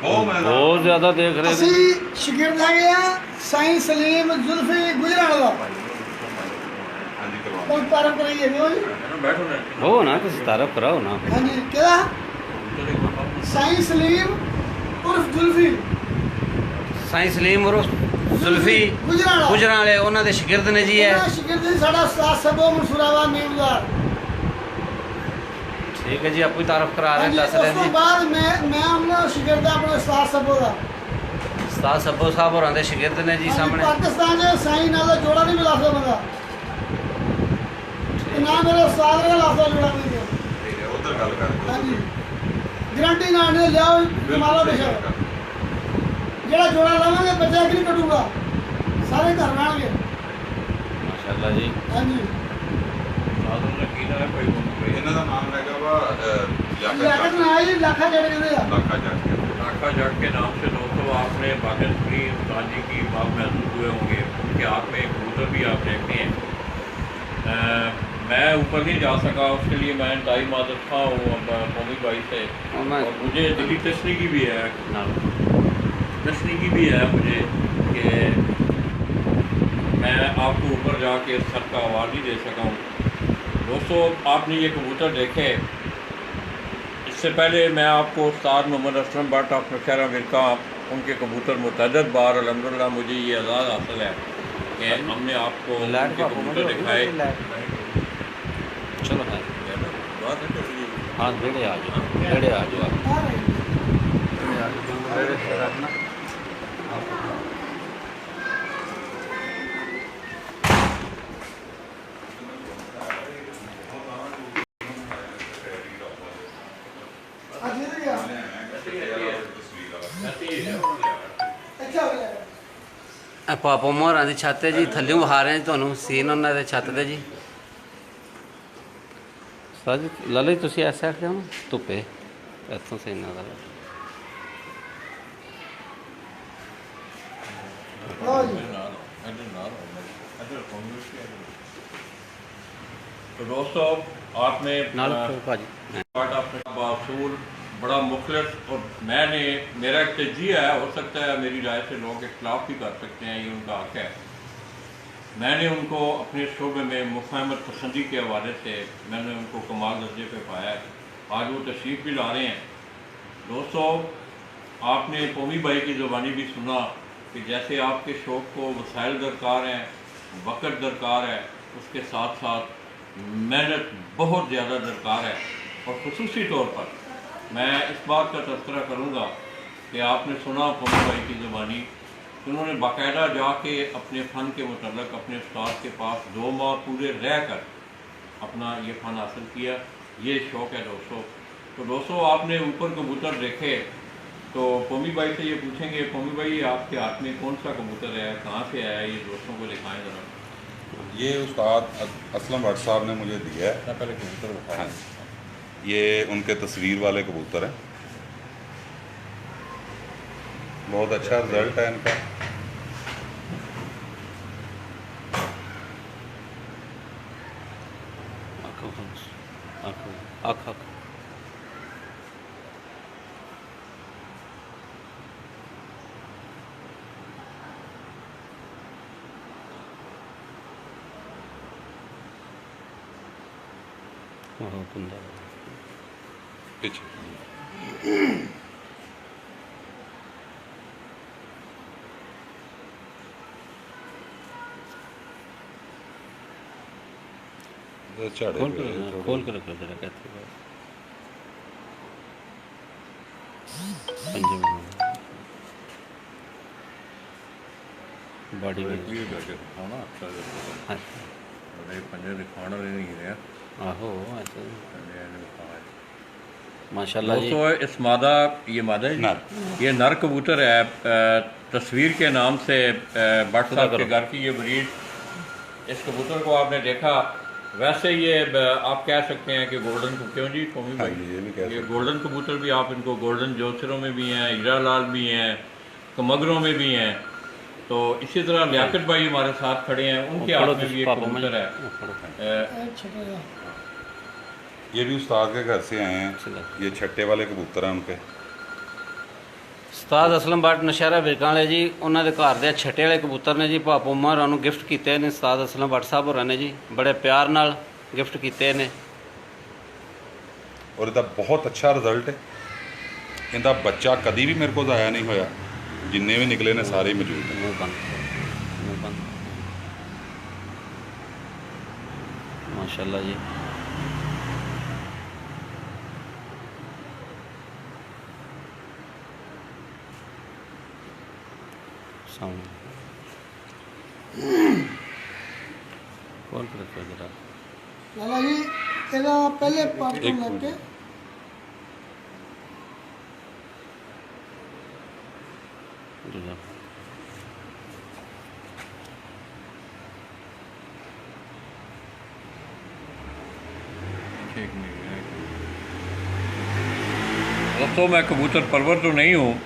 ਬਹੁਤ ਜ਼ਿਆਦਾ ਦੇਖ ਰਹੇ ਨੇ। ਅਸੀਂ ਸ਼ਾਗਿਰਦ ਹੈਗੇ ਆ ਸਾਈਂ ਸਲੀਮ ਜ਼ੁਲਫੀ ਗੁਜਰਾਲ ਦਾ हाँ जी करवा ਕੋਈ ਤਾਰਫ ਕਰਾਈਏ ਨਹੀਂ ਹੋਈ बैठो ना ਹੋ ਨਾ ਤੁਸੀਂ ਤਾਰਫ ਕਰਾਓ ਨਾ। ਹਾਂਜੀ ਕਿਹਦਾ ਸਾਈਂ ਸਲੀਮ ਉਰਫ ਜ਼ੁਲਫੀ ਸਾਈਂ ਸਲੀਮ ਔਰ ਜ਼ੁਲਫੀ ਗੁਜਰਾਲ ਗੁਜਰਾਂ ਵਾਲੇ ਉਹਨਾਂ ਦੇ ਸ਼ਾਗਿਰਦ ਨੇ ਜੀ ਇਹ। ਸ਼ਾਗਿਰਦ ਜੀ ਸਾਡਾ ਉਸਤਾਦ ਸਭੋ ਮਨਸੂਰਾਬਾਦ ਨੀਮਦਾਰ ਠੀਕ ਹੈ ਜੀ ਆਪੂ ਹੀ ਤਾਰਫ ਕਰਾ ਰਹੇ ਹਾਂਜੀ ਦੱਸ ਉਸ ਰਹੇ ਤੋਂ ਜੀ। ਬਾਅਦ ਮੈਂ ਉਹਨਾਂ ਸ਼ਾਗਿਰਦ ਆਪਣੇ ਉਸਤਾਦ ਸਭੋ ਦਾ ਉਸਤਾਦ ਸੱਬੋ ਸਾਹਿਬ ਹੋਰਾਂ ਦੇ ਸ਼ਾਗਿਰਦ ਨੇ ਜੀ ਹਾਂਜੀ, ਸਾਹਮਣੇ। ਪਾਕਿਸਤਾਨ ਦੇ ਸਾਈਂ ਨਾਲ ਦਾ ਜੋੜਾ ਨਹੀਂ ਮਿਲਾ ਸਕਦਾ ਬੰਦਾ ਤੇ ਨਾ ਮੇਰੇ ਉਸਤਾਦ ਨਾਲ ਲਾਸਾ ਜੋੜਾ ਨਹੀਂ ਹੈ ठीक है उधर गल कर ਹਾਂਜੀ गारंटी ना ले लियाओ मारो बेशक जेड़ा जोड़ा लावांगे बच्चा नहीं कटूगा सारे घर रहणगे माशाल्लाह जी। हाँ जी साधन ने कीना है कोई ਇਹਨਾਂ ਦਾ ਨਾਮ ਹੈਗਾ ਵਾ लियाकत ना आई लाखा जड़ कहते हैं ਲਾਖਾ ਜੱਟ ਕੇ लाखा जट के नाम से दोस्तों आपने बादल फ्री उस्ताद जी की बात महसूस हुए होंगे, उनके हाथ में एक कबूतर भी आप देखते हैं। मैं ऊपर नहीं जा सका, उसके लिए मैं इंतहाई मादत था हूँ मौमी भाई से, और मुझे दिली तशनी की भी है मुझे कि मैं आपको ऊपर जाके सर का आवाज़ नहीं दे सका हूँ। दोस्तों आपने ये कबूतर देखे, इससे पहले मैं आपको उस्ताद मोहम्मद असलम भट्ट अपने शहर अमेरिका उनके कबूतर मुतअद्दिद बार अल्हम्दुलिल्लाह मुझे ये आज़ाद हासिल है कि हमने आपको उनके कबूतर दिखाए। चलो हाँ बेड़े आ जाओ, बेड़े आ जाओ आज दे दिया अच्छा हो गया पापा मोहरा की छत है जी, थल्लों विखा रहे हैं ਤੁਹਾਨੂੰ ਸੀਨ ਉਹਨਾਂ ਦੇ ਛੱਤ ਦੇ ਜੀ। ਸਾਜ ਲਾਲੇ ਤੁਸੀਂ ਇਸ ਸਾਈਡ ਤੇ ਆਓ ਧੁੱਪੇ ਇੱਥੋਂ ਸੇ ਨਾ ਦਾ लो जी तो दोस्तों आपने ਨਾਲ ਭਾਜੀ बासूल बड़ा मुखलस, और मेरा एक तजिया है, हो सकता है मेरी राय से लोग इख्तलाफ भी कर सकते हैं, ये उनका हक है। मैंने उनको अपने शोबे में मुफाहमत पसंदी के हवाले से मैंने उनको कमाल दर्जे पे पाया है। आज वो तशरीफ़ भी ला रहे हैं। दोस्तों आपने कौमी भाई की ज़ुबानी भी सुना कि जैसे आपके शौक़ को वसाइल दरकार हैं, वक़्त दरकार है, उसके साथ साथ मेहनत बहुत ज़्यादा दरकार है। और ख़ुसूसी तौर पर मैं इस बात का तज़किरा करूँगा कि आपने सुना कौमी भाई की ज़ुबानी, उन्होंने बाकायदा जाके अपने फ़न के मुतल्लिक़ अपने उस्ताद के पास 2 माह पूरे रह कर अपना ये फ़न हासिल किया। ये शौक़ है दोस्तों। तो दोस्तों आपने ऊपर कबूतर देखे तो कौमी भाई से ये पूछेंगे, कौमी भाई आपके हाथ में कौन सा कबूतर है, कहाँ से आया, ये दोस्तों को दिखाएं ज़रा। ये उस्ताद असलम भट्ट साहब ने मुझे दिया है। पहले कबूतर बताएं। ये उनके तस्वीर वाले कबूतर हैं, बहुत अच्छा रिजल्ट है इनका। पीछे झाड़े खोल कर रखो जरा कहते पंजे में बॉडी में पंजे दिखाने नहीं रहा। आहो अच्छा माशाल्लाह जी। दोस्तों इस मादा है नर। ये नर कबूतर है, तस्वीर के नाम से भट्ट साहब के घर की ये ब्रीड। इस कबूतर को आपने देखा, वैसे ये आप कह सकते हैं कि गोल्डन, क्यों जी कौमी भाई, ये भी कह ये गोल्डन कबूतर भी आप इनको गोल्डन जोसरों में भी हैं, हीरा लाल भी हैं, कमगरों में भी हैं। तो इसी तरह लियाकत भाई हमारे साथ खड़े हैं, उनके हाथ में भी एक कबूतर है। ये भी उस्ताद के घर से आए हैं। ये छट्टे वाले कबूतर हैं उनके। ਉਸਤਾਦ ਅਸਲਮ ਭੱਟ ਨਸ਼ਹਿਰਾ ਵਿਰਕਾਂ ਵਾਲੇ ਜੀ, ਉਹਨਾਂ ਦੇ ਘਰ ਦੇ ਛੱਟੇ ਵਾਲੇ ਕਬੂਤਰ ਨੇ ਜੀ ਭਾਪੋ ਮਹਾਰਾਜ ਨੂੰ ਗਿਫਟ ਕੀਤੇ ਨੇ ਉਸਤਾਦ ਅਸਲਮ ਭੱਟ ਸਾਹਿਬ ਹੋਰਾਂ ਨੇ ਜੀ, ਬੜੇ ਪਿਆਰ ਨਾਲ ਗਿਫਟ ਕੀਤੇ ਨੇ। और ਇਹਦਾ बहुत अच्छा रिजल्ट है। ਇਹਦਾ ਬੱਚਾ ਕਦੀ ਵੀ ਮੇਰੇ ਕੋਲ ਆਇਆ ਨਹੀਂ ਹੋਇਆ, ਜਿੰਨੇ ਵੀ ਨਿਕਲੇ ਨੇ ਸਾਰੇ ਮੌਜੂਦ ਨੇ। ਮੂੰਹ ਬੰਦ ਮਾਸ਼ਾਅੱਲਾ ਜੀ। कौन कर जरा लाला जी ਇਹਦਾ ਪਹਿਲੇ ਪਾਰਟ ਤੋਂ एक ਲੈ ਕੇ मिनट। दोस्तों मैं कबूतर परवर तो नहीं हूँ,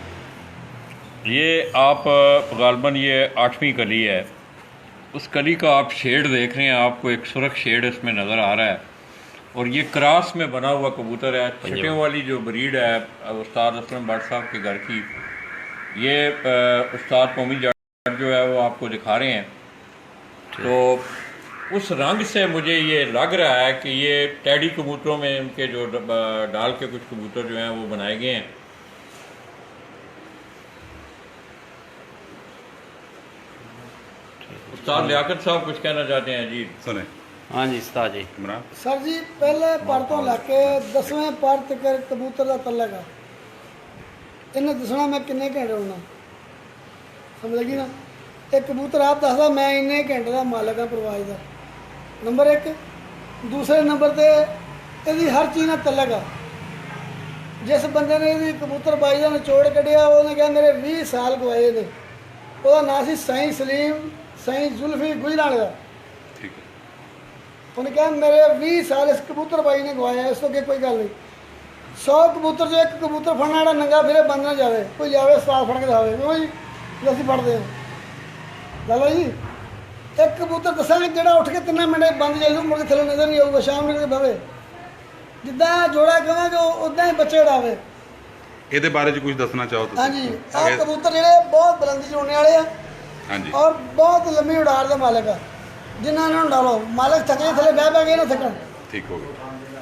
ये आप गालबन ये 8वीं कली है, उस कली का आप शेड देख रहे हैं, आपको एक सुरख शेड इसमें नज़र आ रहा है और ये क्रॉस में बना हुआ कबूतर है। छटियों वाली जो ब्रीड है उस्ताद असलम भट्ट साहब के घर की, ये उस्ताद कौमी जट जो है वो आपको दिखा रहे हैं। तो उस रंग से मुझे ये लग रहा है कि ये टैडी कबूतरों में उनके जो डाल के कुछ कबूतर जो हैं वो बनाए गए हैं। उस्ताद लियाकत साहब कुछ कहना चाहते हैं जी? सुने हाँ जी उस्ताद जी। इमरान सर जी पहले पर तो लैके 10वें पर तक कबूतर का तल लगा, इन्हें दसना मैं किन्ने घंटे होना, समझ लगी ना। एक कबूतर आप दसदा मैं इन्ने घंटे का मालक हाँ परवाज का, नंबर 1। दूसरे नंबर ते यदि हर चीज़ ना तलक आ। जिस बंदे ने यदि कबूतरबाजी का निचोड़ कढ़िया उन्हें कहा मेरे 20 साल गवाए ने, वह नाम सी साईं सलीम साईं जुल्फी गुजराल का। ठीक है, उन्हें कहा मेरे 20 साल इस कबूतरबाजी ने गवाया, इस तो अगे कोई गल नहीं। 100 कबूतर जो एक कबूतर फड़ना जो नंगा फिरे बंद ना जाए, कोई जाए उस्ताद फड़ के जाए, क्यों जी असं फड़ते हैं लाला जी। एक कबूतर दसा जोड़ा उठ के 3 मिनट बंद जाए मुड़ के थले नजर नहीं आऊगा, शाम ਨੂੰ ਬਵੇ जिदा जोड़ा कहेंगे उदा ही बच्चे उड़ावे। ਇਹਦੇ ਬਾਰੇ ਚ ਕੁਝ ਦੱਸਣਾ ਚਾਹੋ ਤੁਸੀਂ? हाँ जी, आ कबूतर ਜਿਹੜੇ बहुत बुलंदी च उड़ने वाले हैं हाँ जी, और बहुत लंबी उड़ार के मालिक है, जिन्हें ना डालो मालिक थके थले बह गए ना थकन। ठीक हो गया।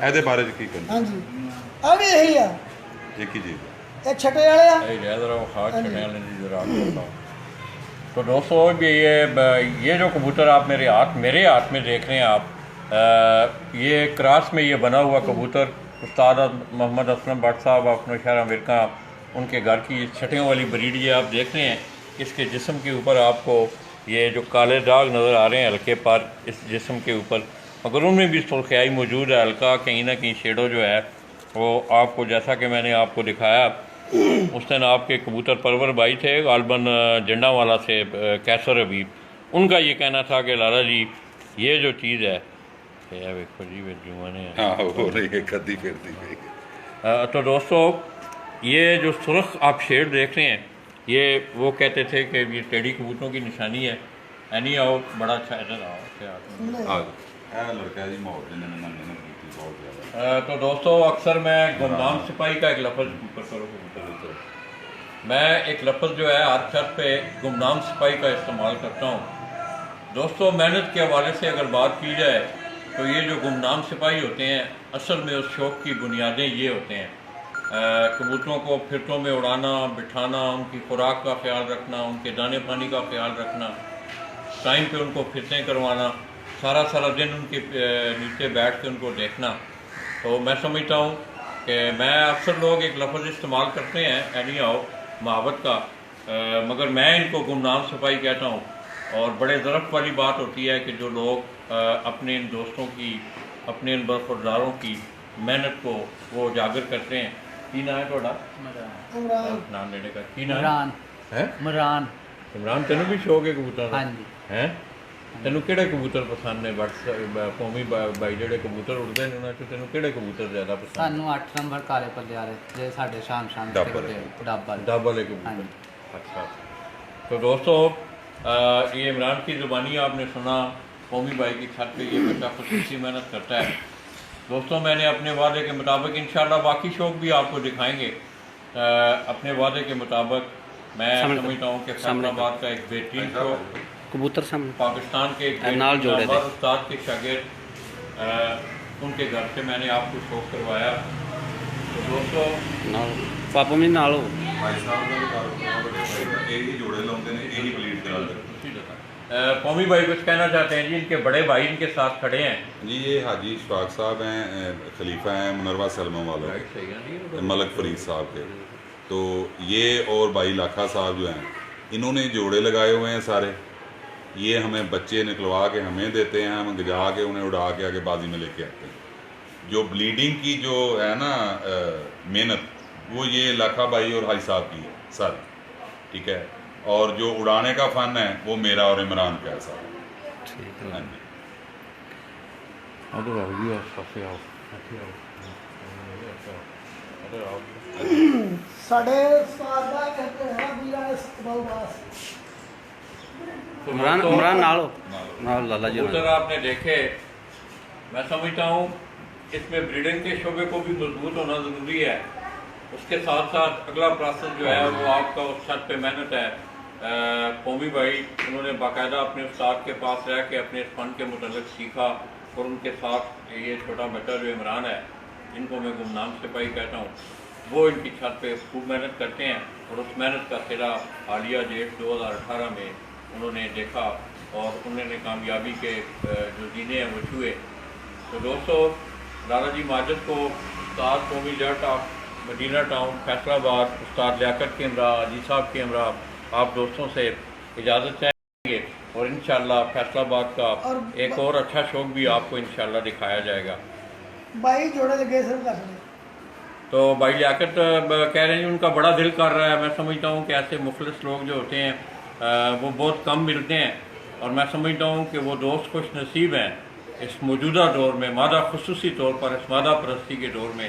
ਇਹਦੇ ਬਾਰੇ ਚ ਕੀ ਕਰਨਾ? हाँ जी, अब भी यही है, एक ही चीज है। ये छठे वाले हैं। यही रह रहा हूँ, खास छड़े वाले जी जरा आपको बताऊं। तो दोस्तों ये जो कबूतर आप मेरे हाथ में देख रहे हैं आप, ये क्रॉस में ये बना हुआ कबूतर उस्ताद मोहम्मद असलम भट्ट साहब अपने शहर अमेरिका उनके घर की छटियों वाली ब्रीड ये आप देख रहे हैं। इसके जिस्म के ऊपर आपको ये जो काले दाग नज़र आ रहे हैं हल्के पर इस जिस्म के ऊपर, मगर उनमें भी सुर्खियाई मौजूद है, हल्का कहीं ना कहीं शेडो जो है वो आपको, जैसा कि मैंने आपको दिखाया उस दिन आपके कबूतर परवर भाई थे गालबन जंडावाला से कैसर हबीब, उनका ये कहना था कि लाला जी ये जो चीज़ है देखो जी वे जुआने हाँ हो रही है, खद्दी फिरती हुई। तो दोस्तों ये जो सुर्ख आप शेड देख रहे हैं, ये वो कहते थे कि ये टेढ़ी कबूतरों की निशानी है। एनी आओ बड़ा अच्छा इधर आओ क्या लड़का जी माहौल जिन्होंने मेहनत की थी बहुत ज़्यादा। तो दोस्तों अक्सर मैं गुमनाम सिपाही का एक लफ्ज़ ऊपर करो, मैं एक लफ्ज़ जो है हर छत पे गुमनाम सिपाही का इस्तेमाल करता हूँ। दोस्तों मेहनत के हवाले से अगर बात की जाए तो ये जो गुमनाम सिपाही होते हैं असल में उस शौक़ की बुनियादें ये होते हैं, कबूतरों को फिरतों में उड़ाना, बिठाना, उनकी खुराक का ख्याल रखना, उनके दाने पानी का ख्याल रखना, टाइम पे उनको फिरतें करवाना, सारा दिन उनके नीचे बैठ के उनको देखना। तो मैं समझता हूँ कि मैं अक्सर लोग एक लफ्ज़ इस्तेमाल करते हैं एनी आओ महावत का, मगर मैं इनको गुमनाम सिपाही कहता हूँ। और बड़े ज़रफ़ वाली बात होती है कि जो लोग अपने इन दोस्तों की, अपने इन बरखुरदारों की मेहनत को वो उजागर करते हैं। की नाम है थोड़ा? नाम लेने का की नाम है? इमरान। इमरान तेनों भी शौक है कबूतर? हाँ जी। हैं तेनों किहड़े कबूतर पसंद ने? कौमी बाई जिहड़े कबूतर उड़ते हैं उन्हां चों तेनों किहड़े कबूतर ज़्यादा पसंद? सानू 8 नंबर काले पल्ले वाले जे साडे शाम डब वाले कबूतर। अच्छा, तो दोस्तों ये इमरान की ज़ुबानी आपने सुना, कौमी भाई की छत पे ये बच्चा खुसूसी मेहनत करता है। दोस्तों मैंने अपने वादे के मुताबिक इंशाल्लाह बाकी शौक भी आपको दिखाएंगे। अपने वादे के मुताबिक मैं समझता हूँ कि फैसलाबाद का एक बेहतरीन शौक कबूतर सामने पाकिस्तान के नाल जोड़े थे उस्ताद के शागिर्द उनके घर से मैंने आपको शौक करवाया। तो दोस्तों पापा भी नाल हो भाई साहब यही जोड़े लाते हैं, यही ब्लीड कराते। कौमी भाई कुछ कहना चाहते हैं जी? इनके बड़े भाई इनके साथ खड़े हैं जी, ये हाजी इशफाक साहब हैं, खलीफा हैं मुनरवा सलमा वाले मलक फरीद साहब के। तो ये और भाई लाखा साहब जो हैं इन्होंने जोड़े लगाए हुए हैं सारे। ये हमें बच्चे निकलवा के हमें देते हैं, हम गिजा के उन्हें उड़ा के आगे बाजी में लेके आते हैं। जो ब्लीडिंग की जो है ना मेहनत, वो ये लाखा भाई और हाई साहब की है सारी, ठीक है। और जो उड़ाने का फन है वो मेरा और इमरान का है सारा। ठीक है। हाँ जी। अदर आओ जी, आप पासे आओ, पासे आओ, अदर आओ। ਸਾਡੇ ਉਸਤਾਦ ਦਾ ਕਹਿੰਦੇ ਹੈ ਵੀਰਾਂ ਦੇ ਇਸਤਕਬਾਲ ਵਾਸ इमरान इमरान नालो नाल लाला जी कबूतर आपने देखे, मैं समझता हूँ इसमें ब्रीडिंग के शोबे को भी मजबूत होना ज़रूरी है। उसके साथ साथ अगला प्रोसेस जो है वो आपका उस छत पे मेहनत है। कौमी भाई उन्होंने बाकायदा अपने उस्ताद के पास रह के अपने इस फ़न के मुतल्लिक़ सीखा और उनके साथ ये छोटा बच्चा जो इमरान है, इनको मैं गुमनाम सिपाही कहता हूँ, वो इनकी छत पे खूब मेहनत करते हैं और उस मेहनत का सिरा हालिया जेठ 2018 में उन्होंने देखा और उन्होंने कामयाबी के जो जीने हैं वो छुए। तो दोस्तों, लाला जी माजिद को उस्ताद कौमी जट ऑफ मदीना टाउन फैसलाबाद, उस्ताद लियाकत के हमरा, अजी साहब के हमरा, आप दोस्तों से इजाज़त चाहेंगे और इंशाअल्लाह फैसलाबाद का एक और अच्छा शौक भी आपको इंशाअल्लाह दिखाया जाएगा। ਬਾਈ ਜੋੜੇ ਲੱਗੇ ਸਿਰ ਕੱਟਣੇ तो भाई लियाकत कह रहे हैं उनका बड़ा दिल कर रहा है। मैं समझता हूँ कि ऐसे मुखलिस लोग जो होते हैं वो बहुत कम मिलते हैं और मैं समझता हूँ कि वो दोस्त खुश नसीब हैं इस मौजूदा दौर में, मादा खुसूसी तौर पर इस मादा परस्ती के दौर में,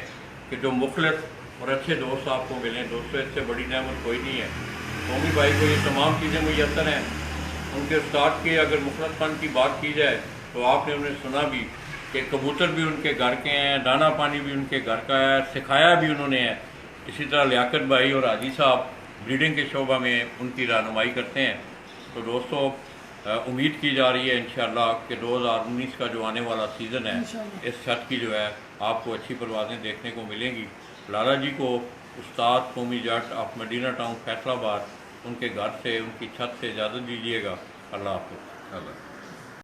कि जो मुखलिस और अच्छे दोस्त आपको मिलें। दोस्तों, इससे बड़ी नेमत कोई नहीं है। कौमी भाई को ये तमाम चीज़ें मुयसर हैं। उनके उस्ताद की अगर मुखलसपन की बात की जाए तो आपने उन्हें सुना भी कि कबूतर भी उनके घर के हैं, दाना पानी भी उनके घर का है, सिखाया भी उन्होंने है। इसी तरह लियाकत भाई और हाजी साहब ब्रीडिंग के शोबा में उनकी रहनुमाई करते हैं। तो दोस्तों, उम्मीद की जा रही है इंशाअल्लाह कि 2019 का जो आने वाला सीज़न है, इस छत की जो है आपको अच्छी परवाज़ें देखने को मिलेंगी। लाला जी को उस्ताद कौमी जट ऑफ मदीना टाउन फैसलाबाद, उनके घर से, उनकी छत से इजाज़त दीजिएगा। अल्लाह हाफ़िज़। अल्लाह।